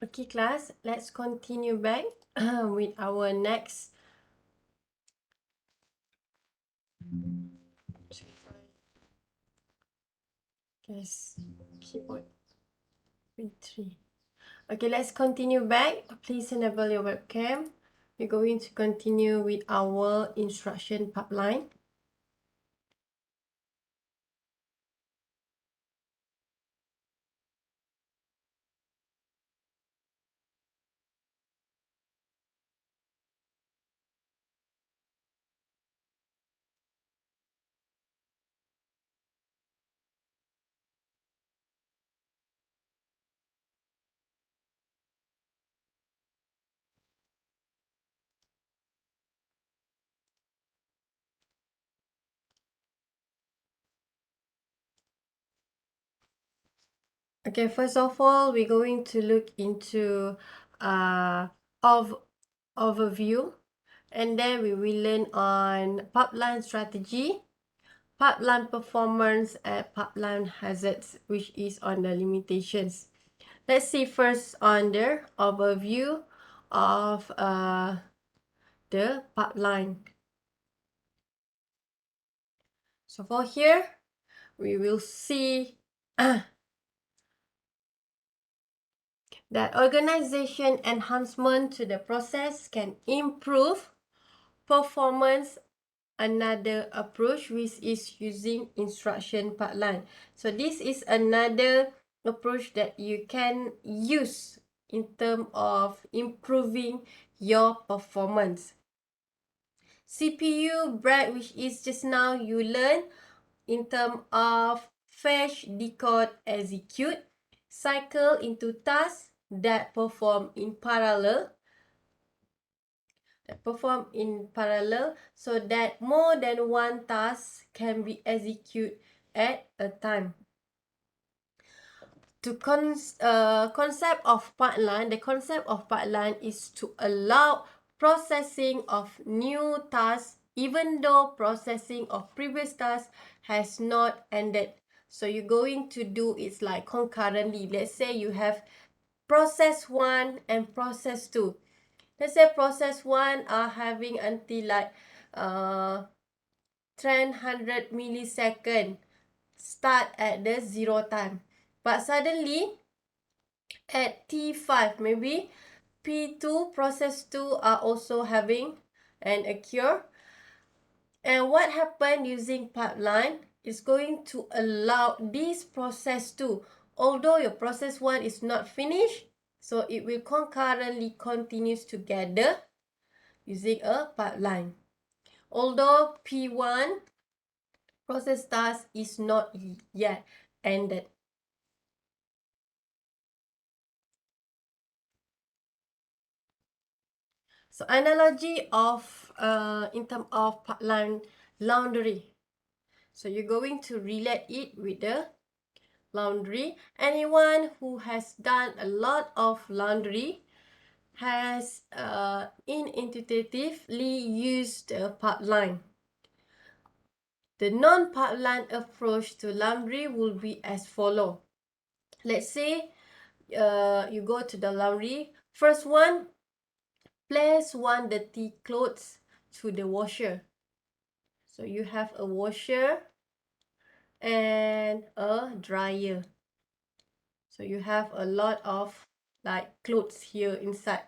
Okay, class, let's continue back with our next. Yes, keyboard V3. Okay, let's continue back. Please enable your webcam. We're going to continue with our instruction pipeline. Okay, first of all, we're going to look into of overview, and then we will learn on pipeline strategy, pipeline performance, and pipeline hazards, which is on the limitations. Let's see first on the overview of the pipeline. So for here, we will see that organization enhancement to the process can improve performance. Another approach which is using instruction pipeline. So this is another approach that you can use in terms of improving your performance. CPU break, which is just now you learn in terms of fetch, decode, execute, cycle into tasks that perform in parallel, so that more than one task can be executed at a time. The concept of pipeline is to allow processing of new tasks even though processing of previous tasks has not ended. So you're going to do it like concurrently. Let's say you have process 1 and process 2. Let's say process 1 are having until like 100 millisecond start at the 0 time. But suddenly at T5, maybe P2, process 2 are also having an occur. And what happened using pipeline is going to allow this process 2, although your process 1 is not finished, so it will concurrently continues together using a pipeline. Although P1 process task is not yet ended. So analogy of in terms of pipeline laundry. So you're going to relate it with the laundry. Anyone who has done a lot of laundry has intuitively used the pipeline. The non-pipeline approach to laundry will be as follow. Let's say you go to the laundry. First one, place one dirty clothes to the washer. So you have a washer and a dryer. So you have a lot of like clothes here inside.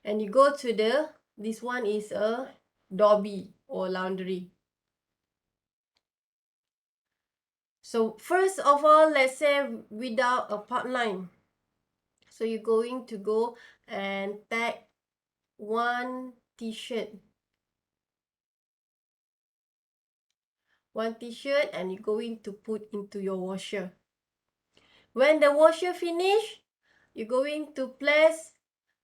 And you go to this one is a dobby or laundry. So first of all, let's say without a pipeline. So you're going to go and tag one t-shirt. One t-shirt and you're going to put into your washer. When the washer finish, you're going to place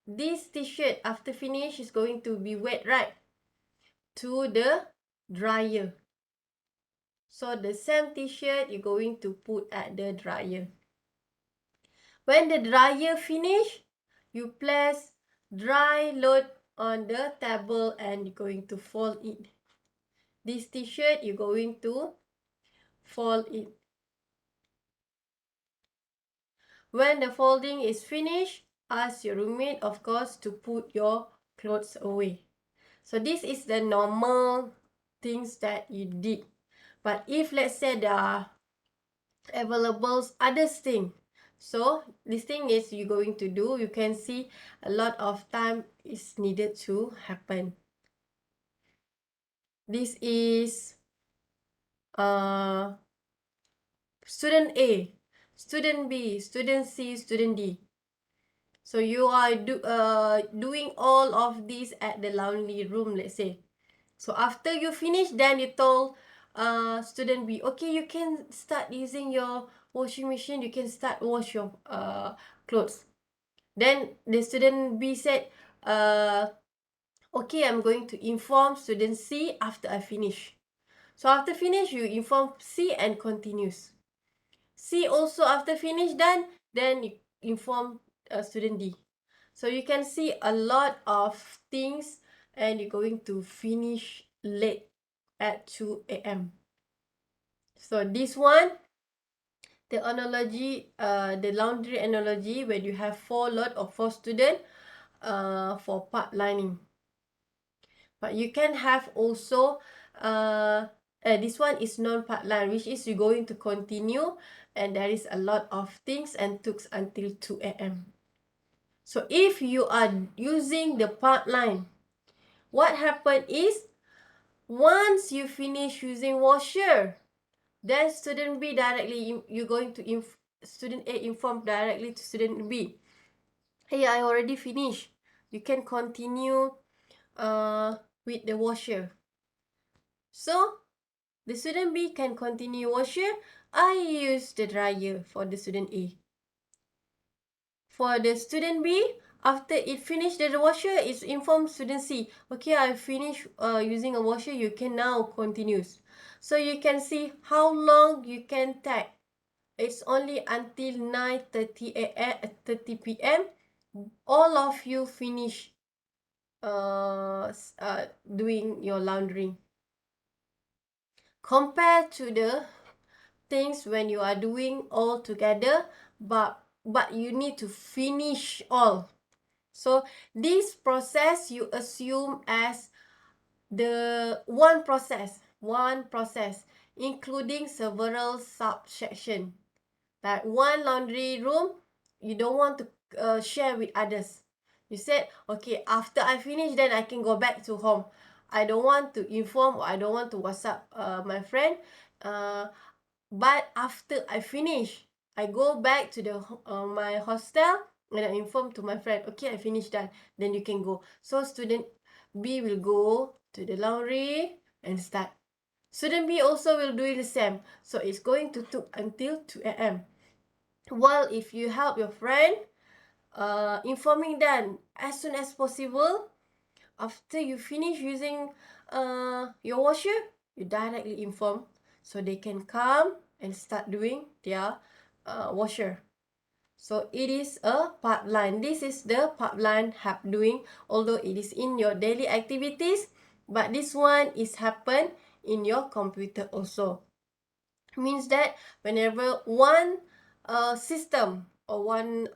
this t-shirt after finish is going to be wet, right? To the dryer. So the same t-shirt you're going to put at the dryer. When the dryer finish, you place dry load on the table and you're going to fold it. This t-shirt you're going to fold it. When the folding is finished, ask your roommate, of course, to put your clothes away. So this is the normal things that you did. But if let's say there are available other thing, so this thing is you're going to do, you can see a lot of time is needed to happen. This is student A, student B, student C, student D. So you are doing all of these at the laundry room, let's say. So after you finish, then you told student B, okay, you can start using your washing machine. You can start wash your clothes. Then the student B said, okay, I'm going to inform student C after I finish. So after finish, you inform C and continues. C also after finish done, then you inform student D. So you can see a lot of things and you're going to finish late at 2 a.m. So this one, the analogy, the laundry analogy, where you have 4 lot or 4 students for part lining. But you can have also, this one is non-part line, which is you're going to continue and there is a lot of things and took until 2 a.m. So if you are using the part line, what happened is, once you finish using washer, then student B directly, you're going to student A inform directly to student B, hey, I already finished. You can continue with the washer. So the student B can continue washer. I use the dryer for the student A. For the student B, after it finished the washer, it's informed student C, okay, I finished using a washer, you can now continue. So you can see how long you can take. It's only until 9:30 p.m. All of you finish doing your laundry. Compared to the things when you are doing all together, but you need to finish all. So this process you assume as the one process, including several subsection. Like one laundry room, you don't want to share with others. You said, okay, after I finish, then I can go back to home. I don't want to inform, or I don't want to WhatsApp my friend. But after I finish, I go back to the my hostel and I inform to my friend, okay, I finished that. Then you can go. So student B will go to the laundry and start. Student B also will do the same. So it's going to take until 2 a.m. Well, if you help your friend, informing them as soon as possible, after you finish using your washer, you directly inform so they can come and start doing their washer. So it is a pipeline. This is the pipeline doing, although it is in your daily activities, but this one is happen in your computer also. Means that whenever one system or one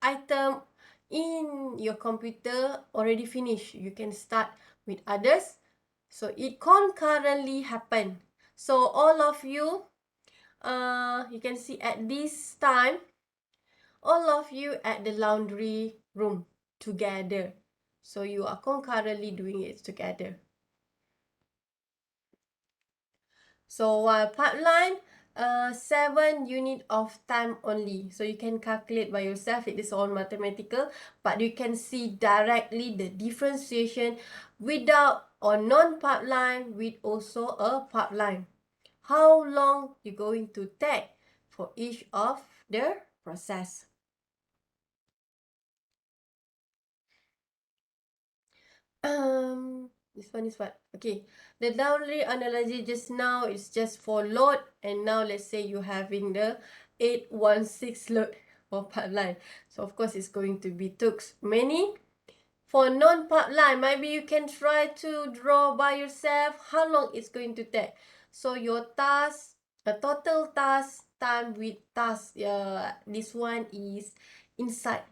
item in your computer already finished, you can start with others. So it concurrently happen. So all of you, you can see at this time, all of you at the laundry room together. So you are concurrently doing it together. So pipeline, 7 unit of time only. So you can calculate by yourself. It is all mathematical, but you can see directly the differentiation without or non-pipeline with also a pipeline. How long you're going to take for each of the process. This one is what? Okay, the laundry analogy just now is just for load, and now let's say you're having the 816 load for pipeline. So of course it's going to be took many. For non-pipeline, maybe you can try to draw by yourself how long it's going to take. So your task, the total task time with task. This one is inside.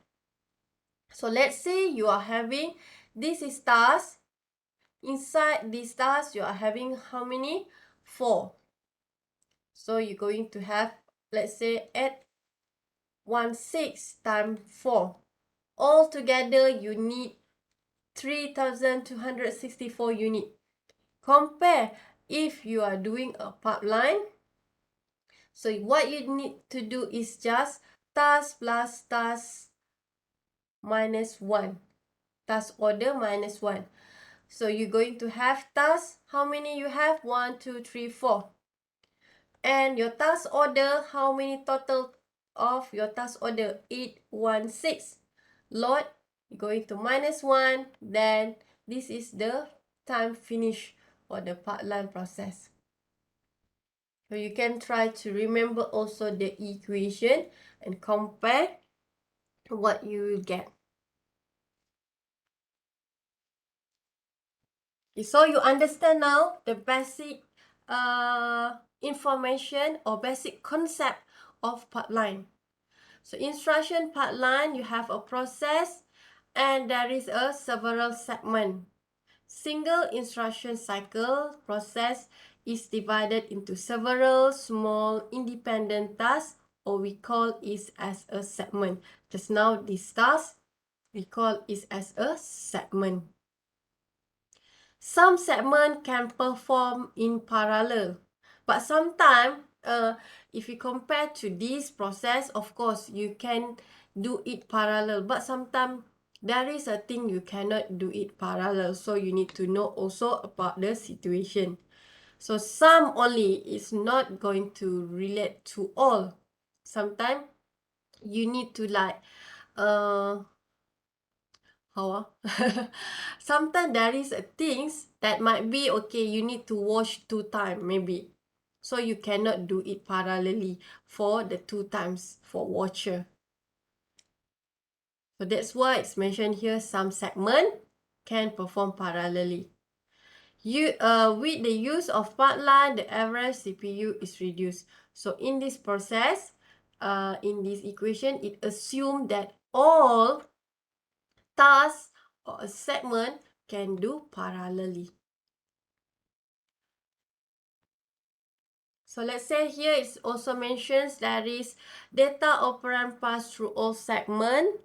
So let's say you are having, this is task. Inside this task, you are having how many? 4. So you're going to have, let's say, 816 times 4. Altogether, you need 3,264 units. Compare if you are doing a pipeline. So what you need to do is just task plus task minus 1. Task order minus 1. So you're going to have tasks. How many you have? 1, 2, 3, 4. And your task order, how many total of your task order? 816. Load, you're going to minus 1. Then this is the time finish for the pipeline process. So you can try to remember also the equation and compare what you will get. Okay, so you understand now the basic information or basic concept of pipeline. So instruction pipeline, you have a process and there is a several segment. Single instruction cycle process is divided into several small independent tasks, or we call it as a segment. Just now this task, we call it as a segment. Some segment can perform in parallel, but sometimes if you compare to this process, of course you can do it parallel, but sometimes there is a thing you cannot do it parallel, so you need to know also about the situation. So some only is not going to relate to all. Sometimes you need to like sometimes there is things that might be okay, you need to watch 2 times maybe, so you cannot do it parallelly for the 2 times for watcher. So that's why it's mentioned here, some segment can perform parallelly. With the use of pipeline, the average CPU is reduced. So in this process, in this equation, it assumes that all tasks or a segment can do parallelly. So let's say here it also mentions there is data operand pass through all segment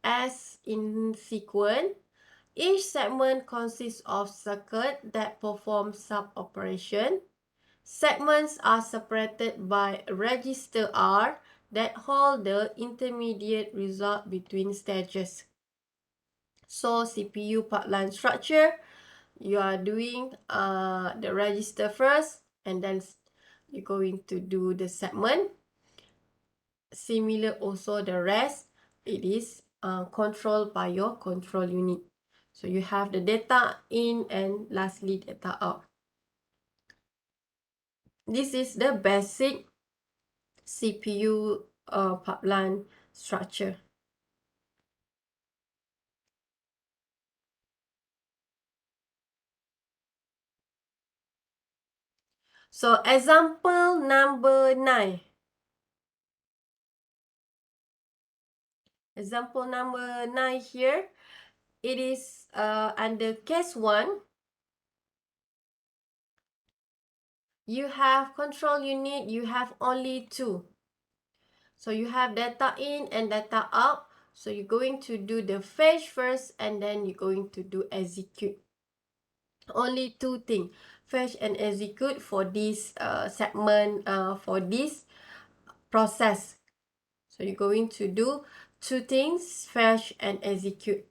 as in sequence. Each segment consists of circuit that perform sub-operation. Segments are separated by register R that hold the intermediate result between stages. So CPU pipeline structure, you are doing the register first and then you're going to do the segment. Similar also the rest, it is controlled by your control unit. So you have the data in and lastly data out. This is the basic CPU pipeline structure. So example number 9. Example number 9 here, it is under case 1. You have control unit, you have only 2. So you have data in and data out. So you're going to do the fetch first and then you're going to do execute. Only 2 things, fetch and execute for this segment, for this process. So you're going to do 2 things, fetch and execute.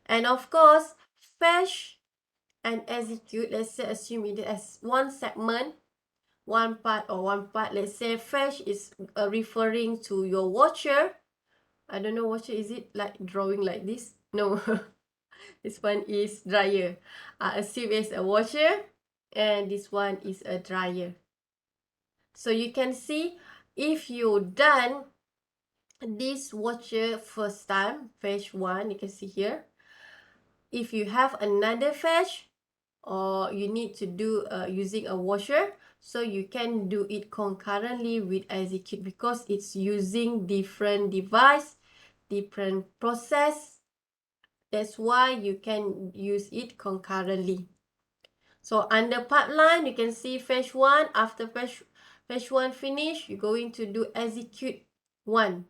And of course, fetch and execute, let's say assume it as one segment, one part. Let's say fetch is referring to your watcher. I don't know, watcher, is it like drawing like this? No. This one is dryer. Assume it's a washer and this one is a dryer. So you can see if you done this washer first time, fetch 1, you can see here. If you have another fetch or you need to do using a washer, So you can do it concurrently with execute because it's using different device, different process. That's why you can use it concurrently. So under pipeline, you can see fetch 1. After fetch 1 finish, you're going to do execute 1.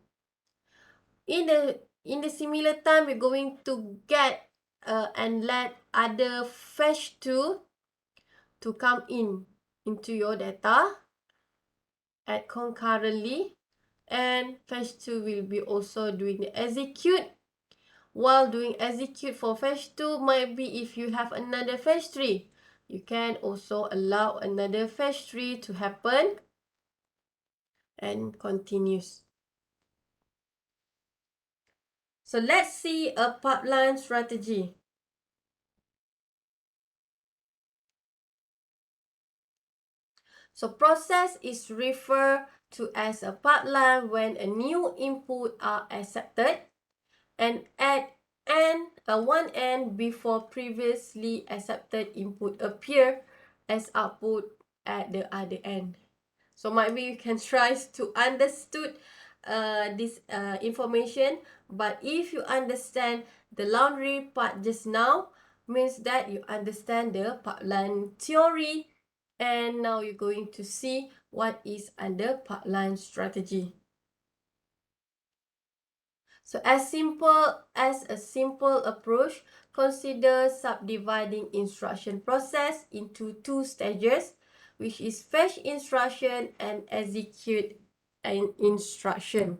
In the similar time, we're going to get and let other fetch 2 to come into your data at concurrently, and fetch 2 will be also doing the execute. While doing execute for fetch 2, might be if you have another fetch 3, you can also allow another fetch 3 to happen and continues. So let's see a pipeline strategy. So process is referred to as a pipeline when a new input are accepted and at one end before previously accepted input appear as output at the other end. So maybe you can try to understood this information, but if you understand the laundry part just now, means that you understand the pipeline theory, and now you're going to see what is under pipeline strategy. So as a simple approach, consider subdividing instruction process into 2 stages, which is fetch instruction and execute an instruction.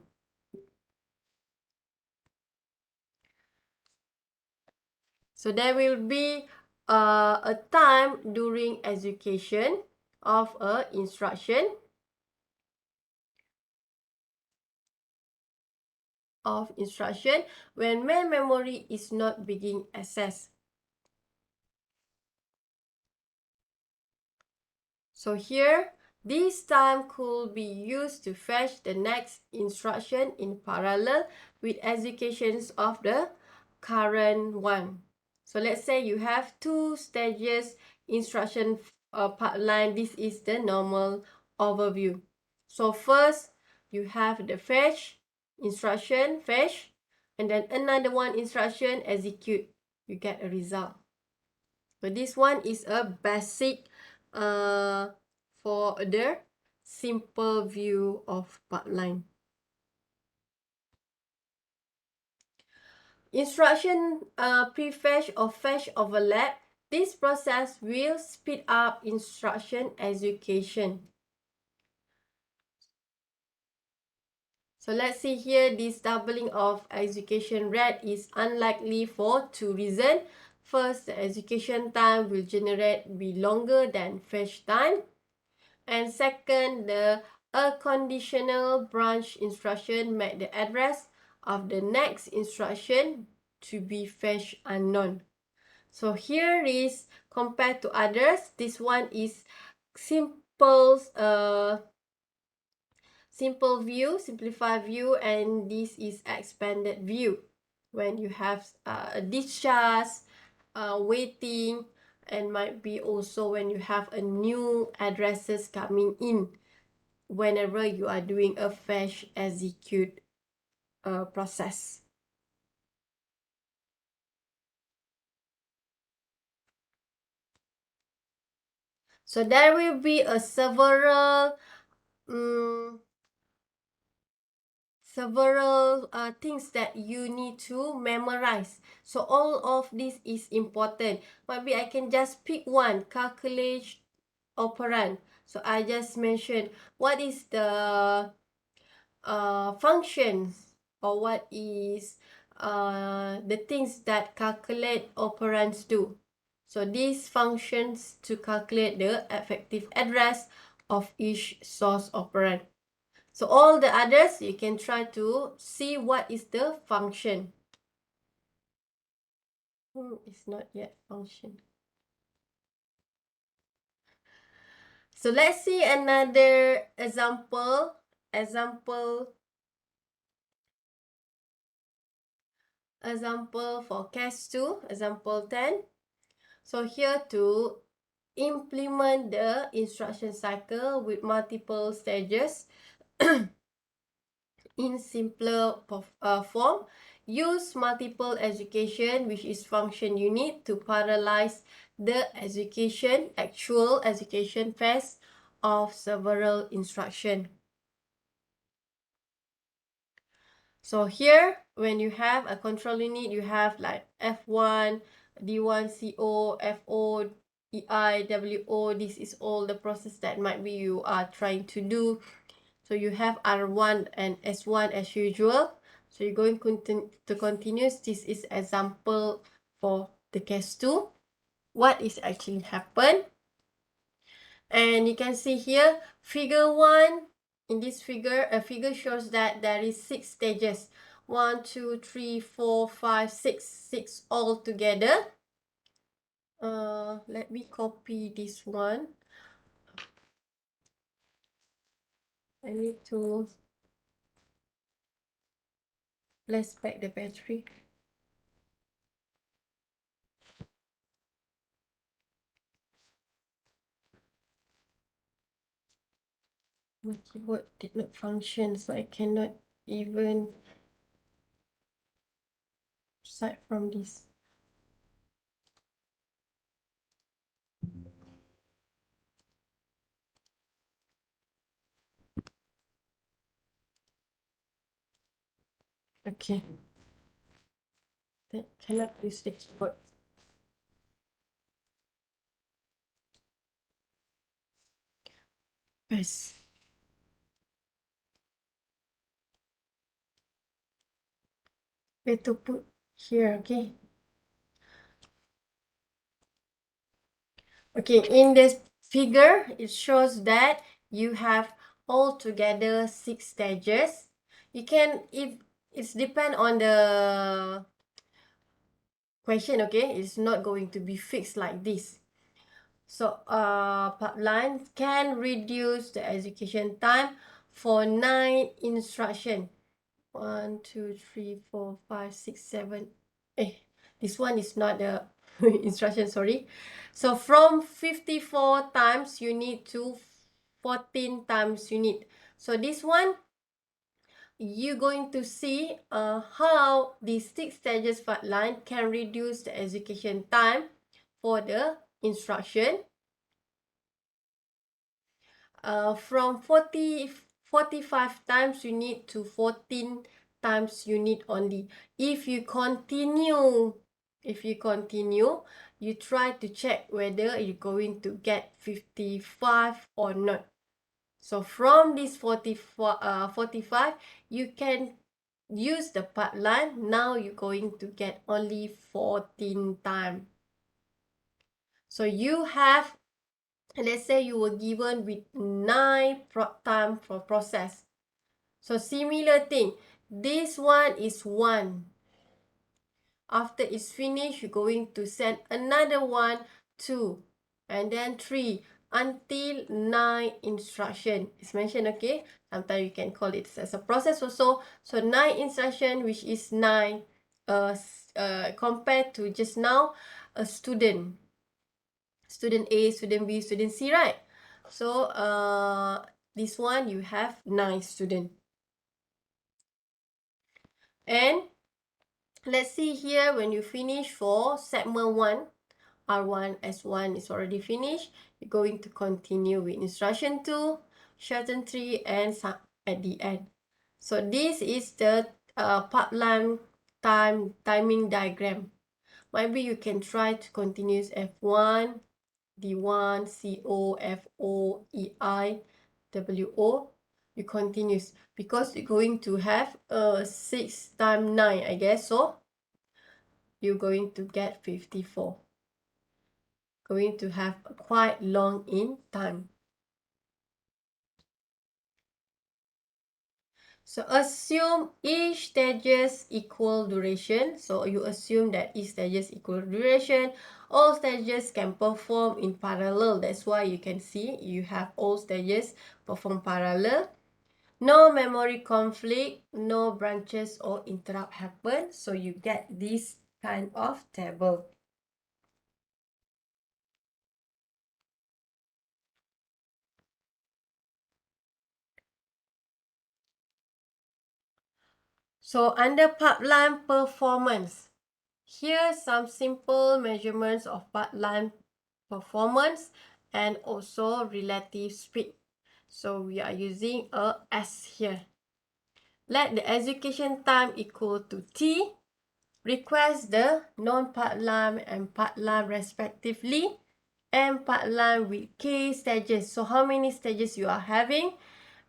So there will be a time during execution of a instruction when main memory is not being accessed. So here, this time could be used to fetch the next instruction in parallel with executions of the current one. So let's say you have 2 stages instruction pipeline. This is the normal overview. So first, you have the fetch instruction, fetch, and then another one instruction, execute. You get a result. So this one is a basic for the simple view of pipeline. Instruction prefetch or fetch overlap. This process will speed up instruction execution. So let's see here, this doubling of execution rate is unlikely for 2 reasons. First, the execution time will be longer than fetch time. And second, a conditional branch instruction make the address of the next instruction to be fetched unknown. So here is, compared to others, this one is simple simplified view, and this is expanded view. When you have a discharge, waiting, and might be also when you have a new addresses coming in whenever you are doing a fetch execute process. So there will be a several things that you need to memorize. So all of this is important. Maybe I can just pick one, calculate operand. So I just mentioned what is the functions, or what is the things that calculate operands do. So these functions to calculate the effective address of each source operand. So all the others, you can try to see what is the function. It's not yet function. So let's see another example. Example for case 2, example 10. So here to implement the instruction cycle with multiple stages in simpler form. Use multiple execution, which is function unit, to parallelize the actual execution phase of several instructions. So here, when you have a control unit, you have like F1, D1, CO, FO, EI, WO. This is all the process that might be you are trying to do. So you have R1 and S1 as usual. So you're going to continue. This is example for the case 2. What is actually happened? And you can see here, figure 1. In this figure, a figure shows that there is 6 stages. 1, 2, 3, 4, 5, 6. 6 all together. Let me copy this one. I need to let's back the battery. My keyboard did not function, so I cannot even start from this. Okay. That cannot use the keyboard. Yes. Where to put here, okay? Okay, in this figure, it shows that you have altogether 6 stages. You can, if it's depend on the question, okay? It's not going to be fixed like this. So, pipeline can reduce the execution time for 9 instructions. 1, 2, 3, 4, 5, 6, 7. This one is not the instruction, sorry. So from 54 times unit to 14 times unit. So this one, you're going to see how the 6 stages pipeline can reduce the execution time for the instruction. From 45 times unit to 14 times unit only. If you continue, you try to check whether you're going to get 55 or not. So from this 45, you can use the pipeline. Now you're going to get only 14 times. So you have, let's say you were given with 9 time for process. So similar thing, this one is 1. After it's finished, you're going to send another 1, 2, and then 3 until 9 instruction. It's mentioned, okay? Sometimes you can call it as a process also. So 9 instruction, which is 9 compared to just now, a student. Student A, student B, student C, right? So this one you have 9 students. And let's see here, when you finish for segment 1, R1, S1 is already finished. You're going to continue with instruction 2, shorten 3, and at the end. So this is the pipeline timing diagram. Maybe you can try to continue F1, D1, CO, FO, EI, WO. You continues because you're going to have 6 times 9, I guess. So you're going to get 54. Going to have quite long in time. So assume each stages equal duration. So you assume that each stages equal duration. All stages can perform in parallel. That's why you can see you have all stages perform parallel. No memory conflict, no branches or interrupt happen. So you get this kind of table. So under pipeline performance, here some simple measurements of pipeline performance and also relative speed. So we are using a S here. Let the execution time equal to T. Request the non-pipeline and pipeline respectively, and pipeline with K stages. So how many stages you are having,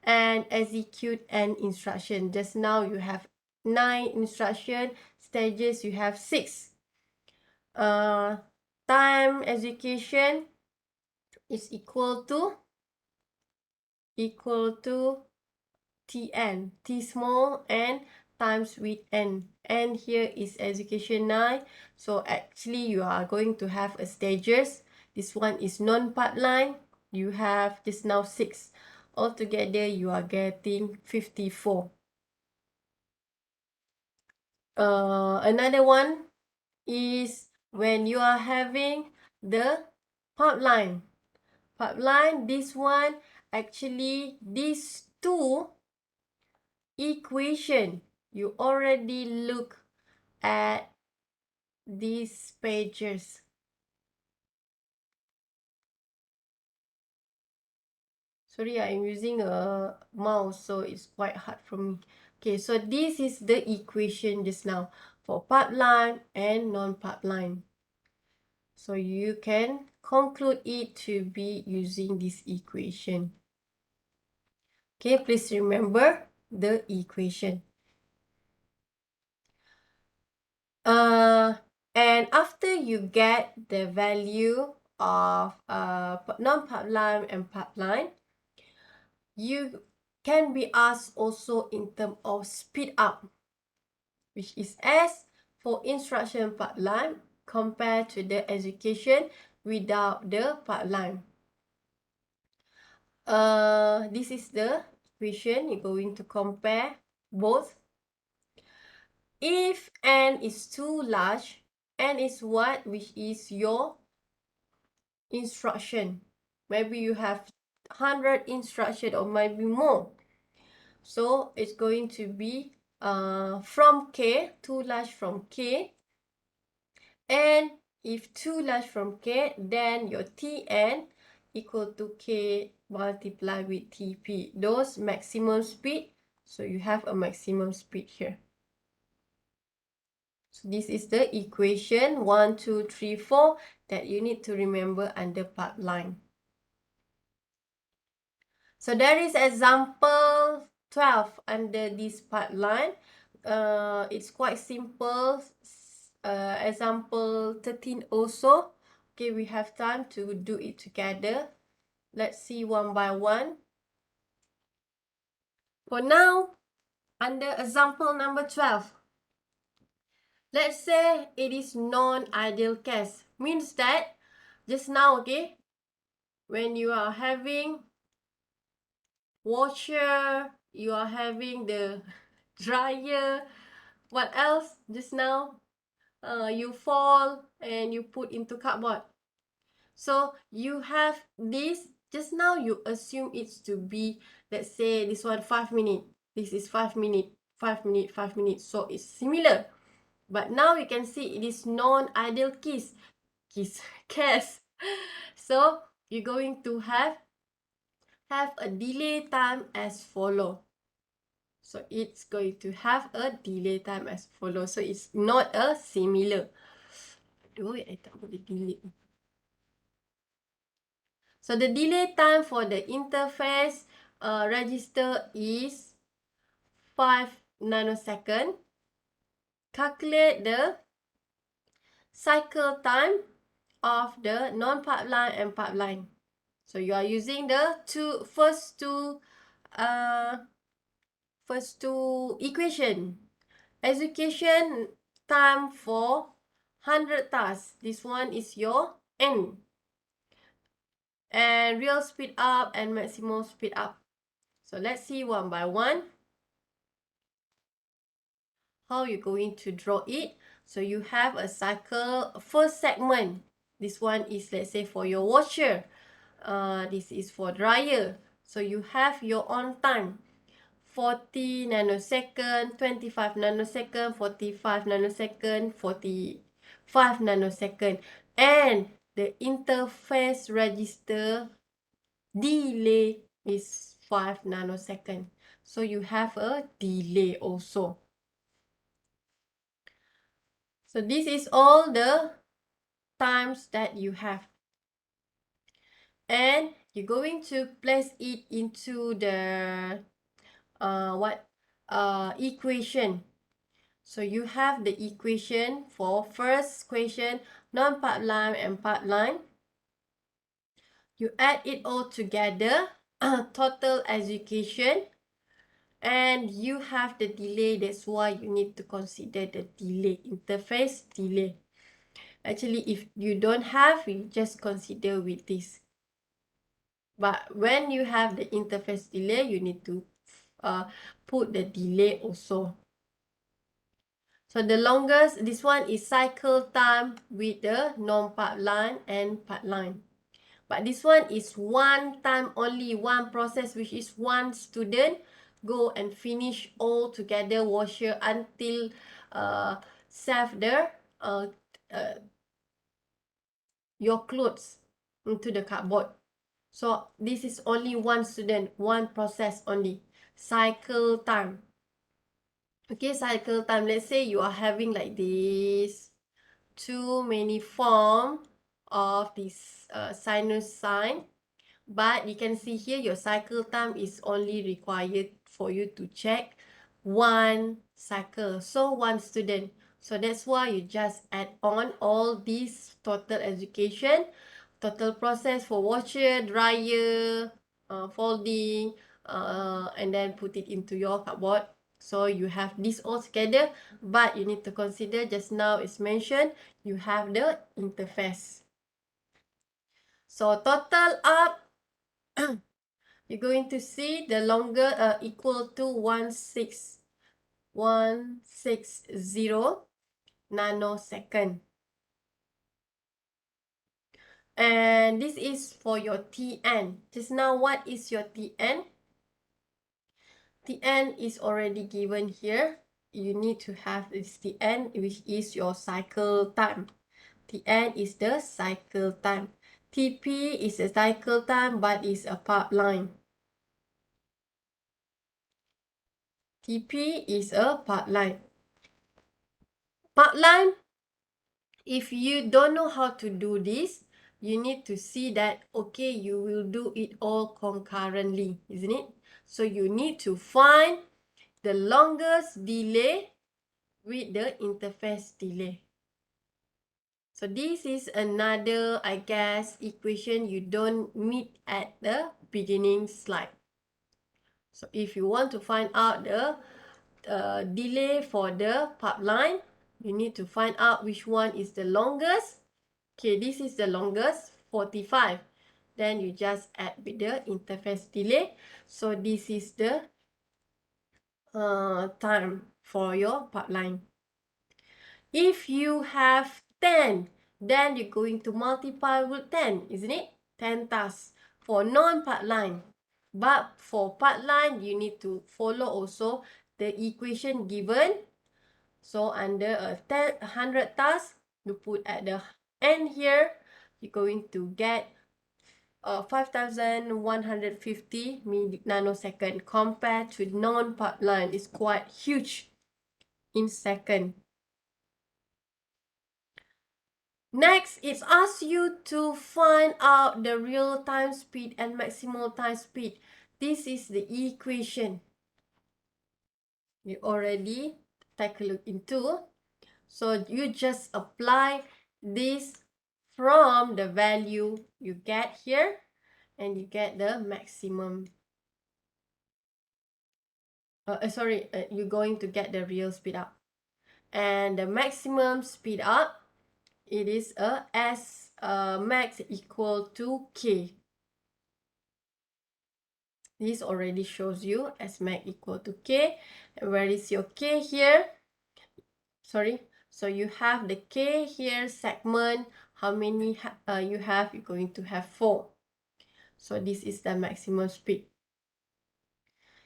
and execute an instruction. Just now you have 9 instruction stages, you have 6. Time execution is equal to Tn, T small n times with n. And here is execution 9. So actually you are going to have a stages. This one is non-pipeline. You have just now 6. Altogether you are getting 54. Another one is when you are having the pipeline. Pipeline, this one, actually these two equation, you already look at these pages. Sorry, I'm using a mouse, so it's quite hard for me. Okay, so this is the equation just now for pipeline and non-pipeline. So you can conclude it to be using this equation. Okay, please remember the equation. And after you get the value of non-pipeline and pipeline, you can be asked also in terms of speed up, which is S for instruction pipeline compared to the execution without the pipeline. This is the equation. You're going to compare both. If n is too large, n is what? Which is your instruction. Maybe you have 100 instruction or maybe more. So it's going to be from K, too large from K. And if too large from K, then your Tn equal to K multiplied with Tp. Those maximum speed. So you have a maximum speed here. So this is the equation 1, 2, 3, 4 that you need to remember under pipeline. So there is example 12 under this pipeline. It's quite simple. Example 13 also. Okay, we have time to do it together. Let's see one by one. For now, under example number 12, let's say it is non-ideal case. Means that just now, okay, when you are having washer, you are having the dryer, what else just now? You fall and you put into cardboard. So you have this, just now you assume it's to be, let's say this one 5 minutes, this is 5 minutes, 5 minutes, 5 minutes. So it's similar. But now you can see it is non-ideal case. So you're going to have a delay time as follow. So it's going to have a delay time as follow. So it's not a similar. I tak boleh delete. So the delay time for the interface register is 5 nanosecond. Calculate the cycle time of the non-pipeline and pipeline. So you are using the first two equation. Execution time for 100 tasks. This one is your N. And real speed up and maximum speed up. So let's see one by one how you're going to draw it. So you have a cycle, first segment. This one is, let's say, for your washer. This is for dryer. So you have your on time. 40 nanosecond, 25 nanosecond, 45 nanosecond, 45 nanosecond. And the interface register delay is 5 nanosecond. So you have a delay also. So this is all the times that you have. And you're going to place it into the equation. So you have the equation for first equation, non-pipeline and pipeline. You add it all together, total execution, and you have the delay. That's why you need to consider the delay, interface delay. Actually, if you don't have, you just consider with this. But when you have the interface delay, you need to put the delay also. So the longest, this one is cycle time with the non-pipeline and pipeline. But this one is one time only, one process, which is one student go and finish all together washer until save the your clothes into the cardboard. So this is only one student, one process only. Cycle time. Okay, cycle time. Let's say you are having like this too many form of this sinus sign, but you can see here your cycle time is only required for you to check one cycle, so one student. So that's why you just add on all these total education, total process for washer, dryer, folding, and then put it into your cupboard. So you have this all together, but you need to consider, just now it's mentioned, you have the interface. So total up, you're going to see the longer equal to 160 nanosecond. And this is for your Tn. Just now, what is your Tn? Tn is already given here. You need to have this Tn, which is your cycle time. Tn is the cycle time. Tp is a cycle time, but is a pipeline. Tp is a pipeline. Pipeline, if you don't know how to do this, you need to see that, okay, you will do it all concurrently, isn't it? So you need to find the longest delay with the interface delay. So this is another, I guess, equation you don't meet at the beginning slide. So if you want to find out the delay for the pipeline, you need to find out which one is the longest. Okay, this is the longest, 45. Then you just add with the interface delay. So this is the time for your pipeline. If you have 10, then you're going to multiply with 10, isn't it? 10 tasks for non-pipeline. But for pipeline, you need to follow also the equation given. So under a 100 tasks, you put at the end here, you're going to get 5150 nanosecond compared to non-pipeline. It's quite huge in second. Next, it asks you to find out the real time speed and maximal time speed. This is the equation you already take a look into. So you just apply this from the value you get here, and you get the maximum. You're going to get the real speed up. And the maximum speed up, it is a S max equal to K. This already shows you S max equal to K. Where is your K here? Sorry. So you have the K here segment. How many you have? You're going to have 4. So this is the maximum speed.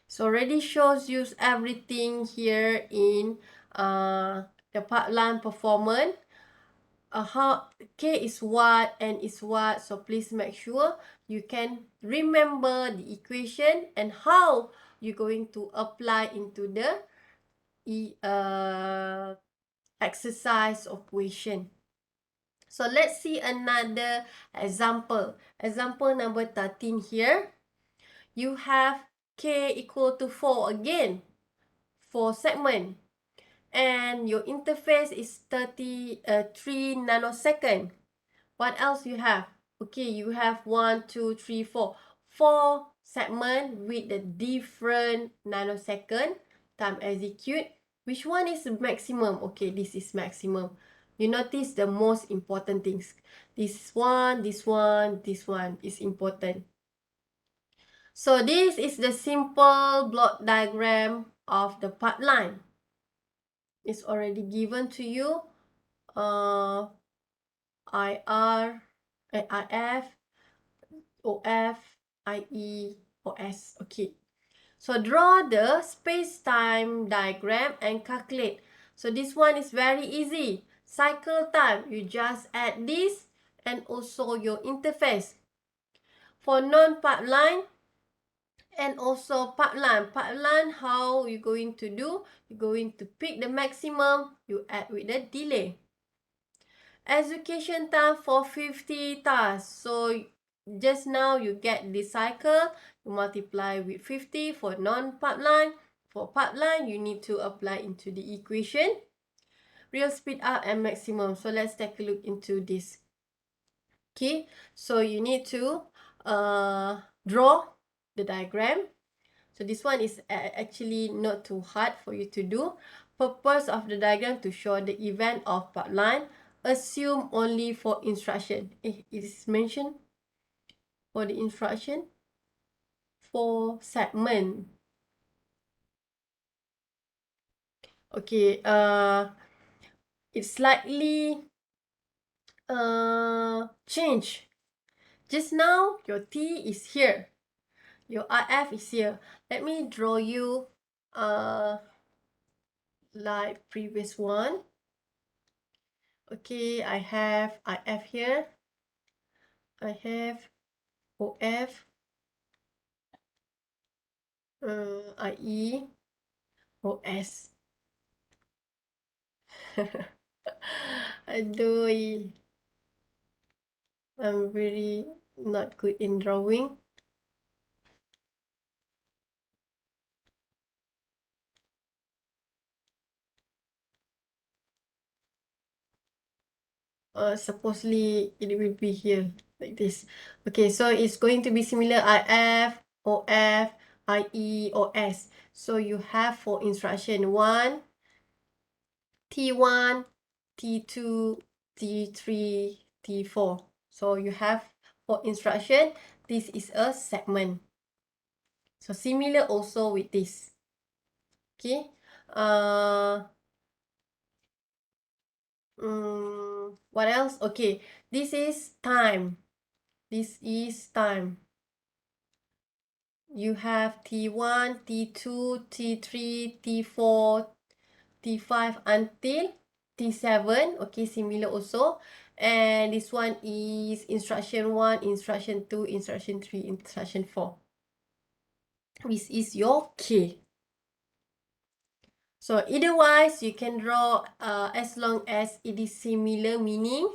So already shows you everything here in the pipeline performance. How K is what, N is what. So please make sure you can remember the equation and how you're going to apply into the exercise of question. So let's see another example. Example number 13 here. You have K equal to 4 again. 4 segment. And your interface is 3 nanosecond. What else you have? Okay, you have 1, 2, 3, 4. 4 segment with the different nanosecond time execute. Which one is maximum? Okay, this is maximum. You notice the most important things. This one, this one, this one is important. So this is the simple block diagram of the pipeline. It's already given to you. IR, IF, OF, IE, OS. Okay. So draw the space-time diagram and calculate. So this one is very easy. Cycle time, you just add this and also your interface. For non-pipeline and also pipeline. Pipeline, how you going to do? You're going to pick the maximum, you add with the delay. Execution time for 50 tasks. So just now you get the cycle, you multiply with 50 for non-pipeline. For pipeline, you need to apply into the equation. Real speed up and maximum. So let's take a look into this. Okay, so you need to draw the diagram. So this one is actually not too hard for you to do. Purpose of the diagram to show the event of pipeline. Assume only for instruction. It is mentioned for the instruction for segment. Okay, it's slightly change. Just now your T is here. Your IF is here. Let me draw you like previous one. Okay, I have IF here. I have OF, IE, OS. Aduh, I'm very not good in drawing. Supposedly it will be here like this. Okay, so it's going to be similar IF, OF, IE, OS. So you have for instruction 1, T1, T2, T3, T4. So you have for instruction, this is a segment. So similar also with this. Okay. What else? Okay, this is time. This is time. You have T1, T2, T3, T4, T5 until T7. Okay, similar also. And this one is instruction 1, instruction 2, instruction 3, instruction 4. This is your K. So otherwise, you can draw as long as it is similar meaning.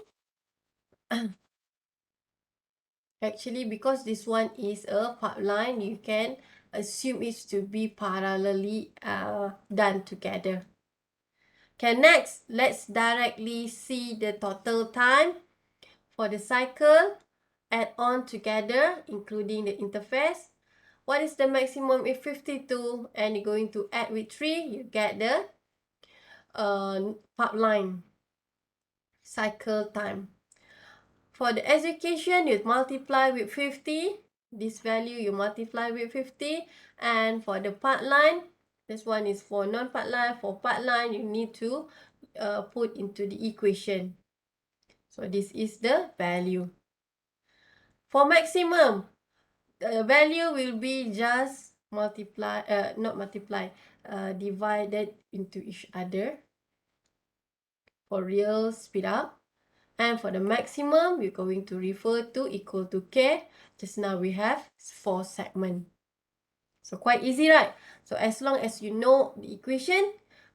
Actually, because this one is a pipeline, you can assume it to be parallelly done together. Okay, next, let's directly see the total time for the cycle. Add on together, including the interface. What is the maximum if 52 and you're going to add with 3, you get the pipeline cycle time. For the execution, you multiply with 50. This value you multiply with 50. And for the pipeline, this one is for non-pipeline. For pipeline, you need to put into the equation. So this is the value. For maximum, the value will be just divided into each other for real speed up. And for the maximum, we're going to refer to equal to K. Just now we have 4 segments. So quite easy, right? So as long as you know the equation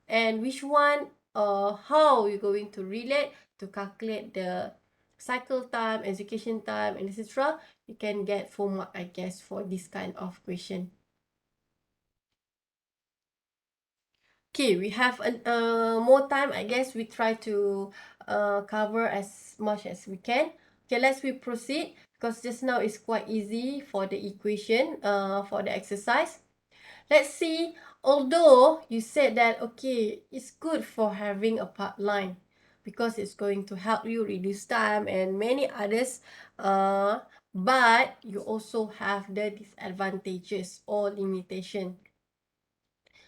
and which one or how you're going to relate to calculate the cycle time, execution time, and etc., you can get 4 mark, I guess, for this kind of question. Okay, we have more time. I guess we try to cover as much as we can. Okay, let's proceed because just now it's quite easy for the equation for the exercise. Let's see, although you said that, okay, it's good for having a part line because it's going to help you reduce time and many others, but you also have the disadvantages or limitation.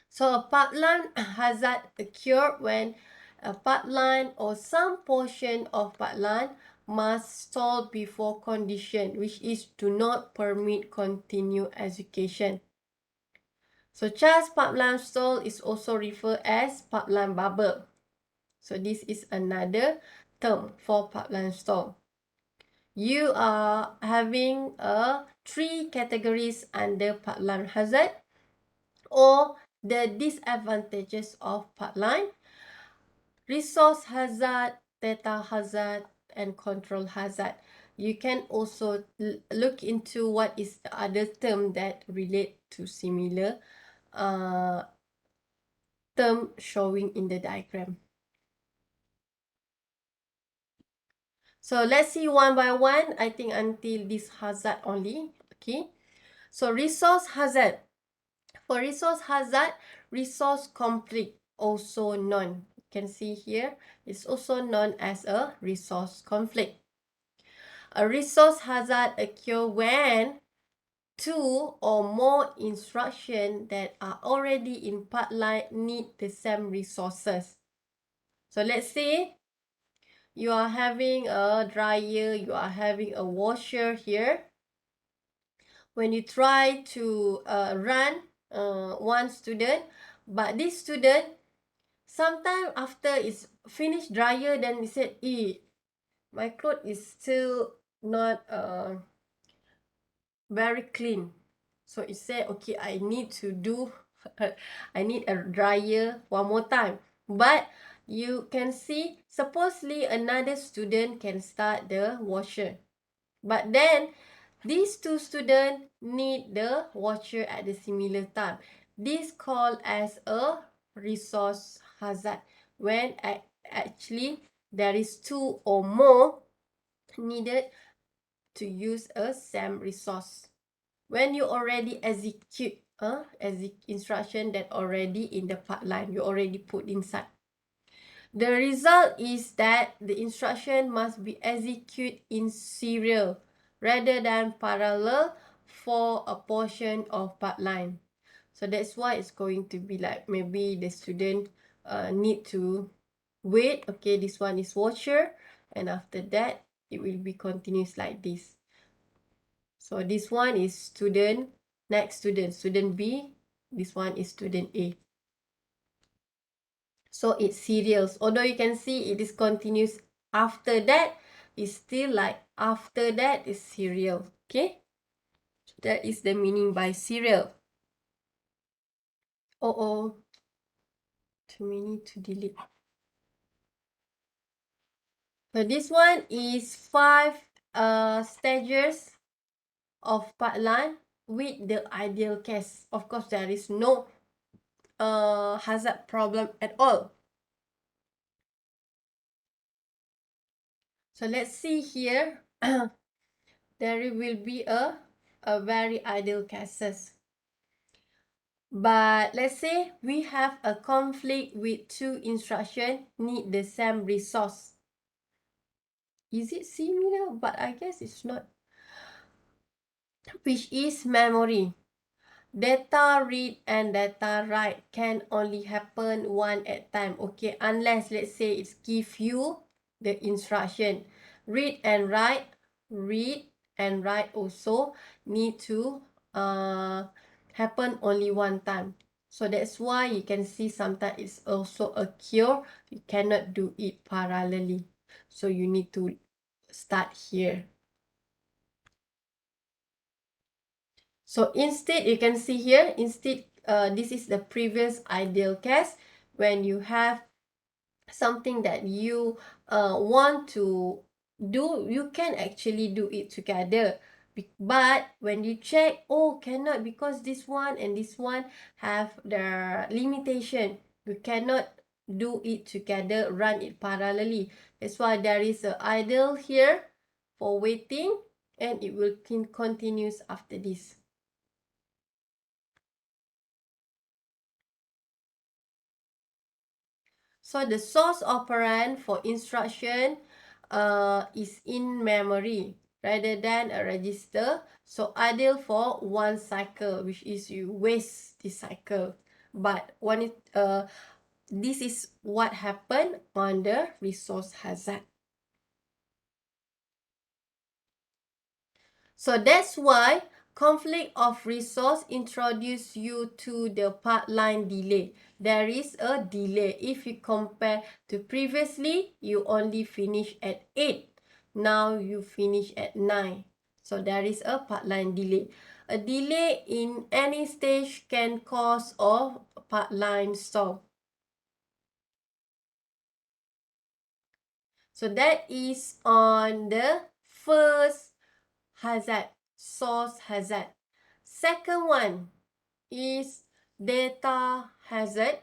So a part line hazard occur when a part line or some portion of part line must stall before condition, which is do not permit continued execution. So charged pipeline stall is also referred as pipeline bubble. So this is another term for pipeline stall. You are having 3 categories under pipeline hazard or the disadvantages of pipeline: resource hazard, data hazard, and control hazard. You can also look into what is the other term that relate to similar term showing in the diagram. So let's see one by one. I think until this hazard only. Okay. So resource hazard. For resource hazard, resource conflict, also known. You can see here, it's also known as a resource conflict. A resource hazard occurs when 2 or more instructions that are already in pipeline need the same resources. So let's say you are having a dryer, you are having a washer here. When you try to run one student, but this student, sometime after it's finished dryer, then he said, my clothes is still not very clean. So it said, okay, I need to do, I need a dryer one more time. But you can see, supposedly another student can start the washer. But then, these 2 students need the washer at the similar time. This called as a resource hazard. When actually there is 2 or more needed to use a same resource. When you already execute instruction that already in the pipeline, you already put inside. The result is that the instruction must be executed in serial rather than parallel for a portion of pipeline. So that's why it's going to be like maybe the student need to wait. Okay, this one is washer, and after that it will be continuous like this. So this one is student, next student B. This one is student A. So it's serials. Although you can see it is continuous after that, it's still like after that is serial. Okay? That is the meaning by serial. Too many to delete. So this one is 5 stages of pipeline with the ideal case. Of course, there is no hazard problem at all. So let's see here. There will be a very ideal cases. But let's say we have a conflict with 2 instructions need the same resource. Is it similar? But I guess it's not. Which is memory. Data read and data write can only happen one at a time. Okay, unless let's say it's give you the instruction. Read and write also need to happen only one time. So that's why you can see sometimes it's also occur. You cannot do it parallelly. So you need to start here. So instead, you can see here, instead, this is the previous ideal case when you have something that you want to do, you can actually do it together. But when you check, oh, cannot, because this one and this one have the limitation. You cannot do it together, run it parallelly. That's why there is an idle here for waiting, and it will continues after this. So the source operand for instruction is in memory rather than a register. So ideal for one cycle, which is you waste this cycle. But this is what happened on the resource hazard. So that's why conflict of resource introduce you to the pipeline delay. There is a delay. If you compare to previously, you only finish at 8. Now you finish at 9. So there is a pipeline delay. A delay in any stage can cause a pipeline stall. So that is on the first hazard, source hazard. Second one is data hazard,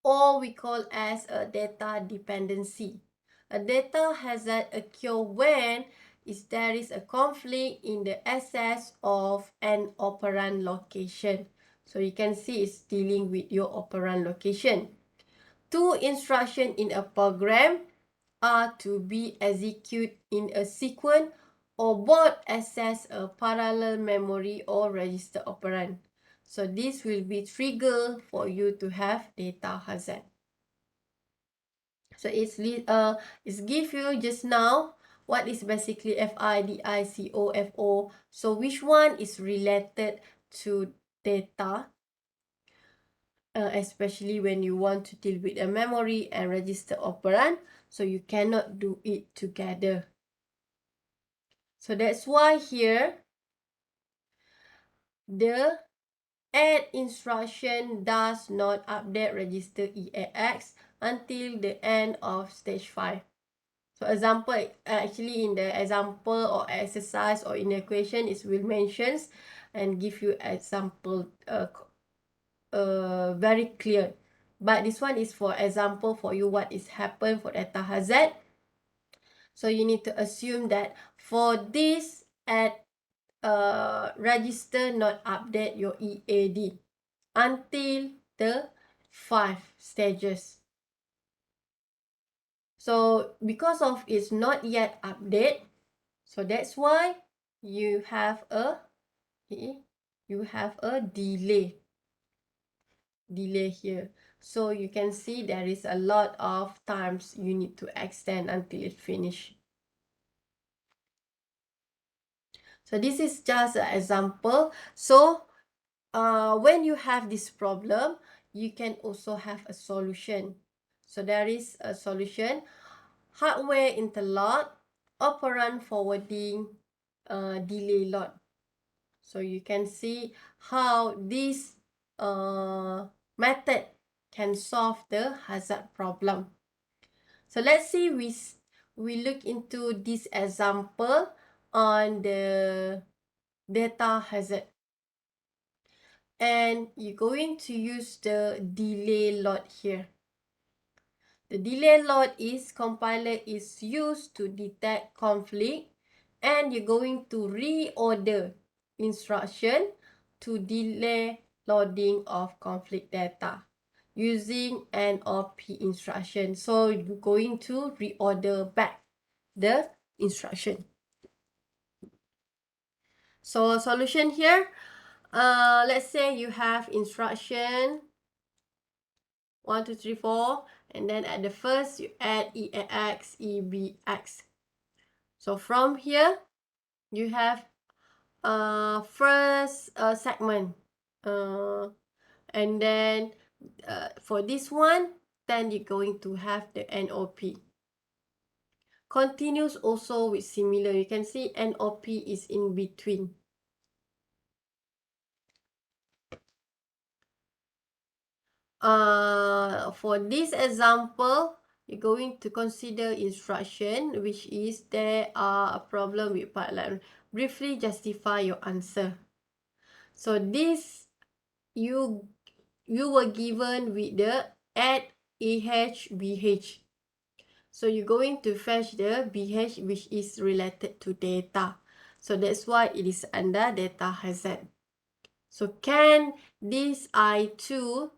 or we call as a data dependency. A data hazard occurs when there is a conflict in the access of an operand location. So you can see it's dealing with your operand location. Two instructions in a program are to be executed in a sequence, or both access a parallel memory or register operand. So this will be trigger for you to have data hazard. So it's give you just now what is basically FIDICOFO. So which one is related to data, especially when you want to deal with a memory and register operand. So you cannot do it together. So that's why here the add instruction does not update register EAX until the end of stage 5. So example, actually in the example or exercise or in the equation, it will mentions and give you example very clear. But this one is for example for you what is happened for data hazard. So you need to assume that for this add register not update your EAD until the 5 stages. So because of it's not yet update, so that's why you have a delay here. So you can see there is a lot of times you need to extend until it finish. So this is just an example. So when you have this problem, you can also have a solution. So there is a solution: hardware interlock, operand forwarding, delay load. So you can see how this method can solve the hazard problem. So let's see, we look into this example on the data hazard. And you're going to use the delay load here. The delay load is compiler is used to detect conflict, and you're going to reorder instruction to delay loading of conflict data using an or P instruction. So you're going to reorder back the instruction. So solution here, let's say you have instruction 1, 2, 3, 4, and then at the first you add EAX, EBX. So from here you have first segment, and then for this one, then you're going to have the NOP. Continues also with similar. You can see NOP is in between. For this example, you're going to consider instruction, which is there are a problem with pipeline. Briefly justify your answer. So this you were given with the add AH BH. So you're going to fetch the BH which is related to data. So that's why it is under data hazard. So can this I2,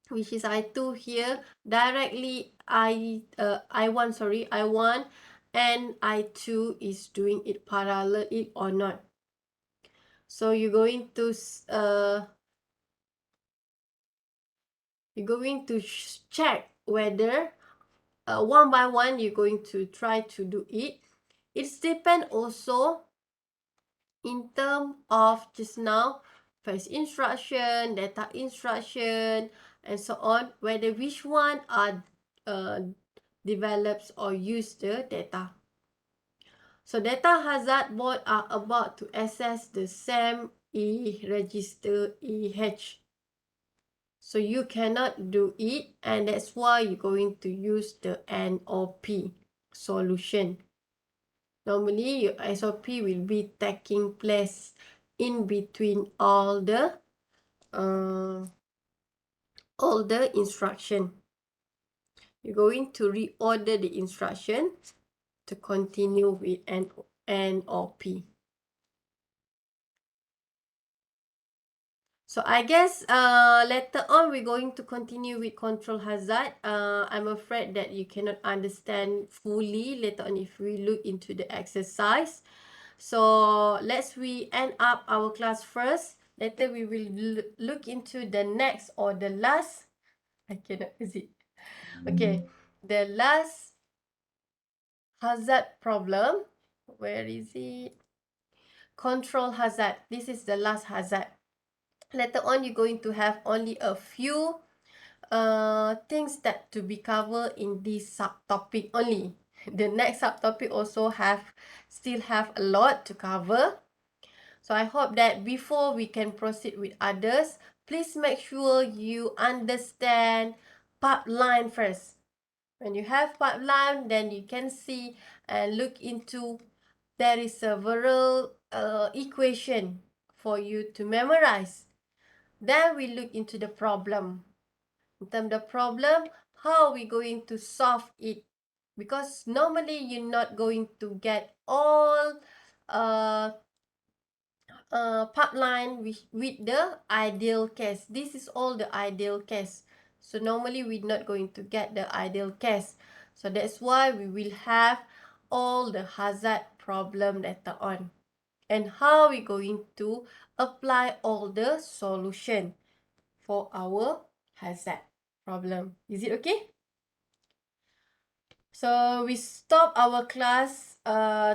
which is I2 here, directly I1 and I2 is doing it parallel it or not. So you're going to check whether one by one you're going to try to do it. It's depend also in terms of just now first instruction, data instruction, and so on, whether which one are develops or use the data. So data hazard board are about to access the same register EH. So you cannot do it, and that's why you're going to use the NOP solution. Normally, your SOP will be taking place in between all the instruction. You're going to reorder the instruction to continue with NOP. So I guess later on we're going to continue with control hazard. I'm afraid that you cannot understand fully later on if we look into the exercise. So let's we end up our class first. Later we will look into the next or the last. I cannot use it. Okay, the last hazard problem. Where is it? Control hazard. This is the last hazard. Later on, you're going to have only a few things that to be covered in this subtopic only. The next subtopic also still have a lot to cover. So I hope that before we can proceed with others, please make sure you understand pipeline first. When you have pipeline, then you can see and look into there is several equation for you to memorize. Then we look into the problem. In terms of the problem, how are we going to solve it? Because normally you're not going to get all pipeline with the ideal case. This is all the ideal case. So normally we're not going to get the ideal case. So that's why we will have all the hazard problem later on. And how are we going to apply all the solution for our hazard problem. Is it okay? So we stop our class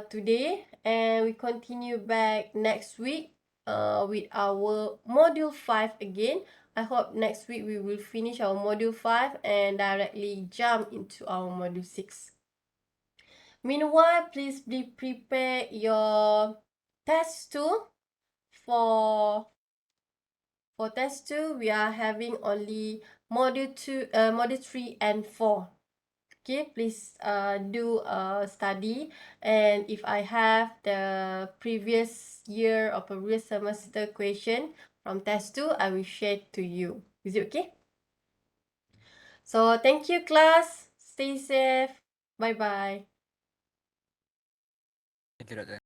today and we continue back next week with our module 5 again. I hope next week we will finish our module 5 and directly jump into our module 6. Meanwhile, please be prepare your test 2 for test 2, we are having only module 3 and 4. Okay, please do study, and if I have the previous year or previous semester question from test 2, I will share to you. Is it okay? So thank you class. Stay safe. Bye bye. Thank you, Dr.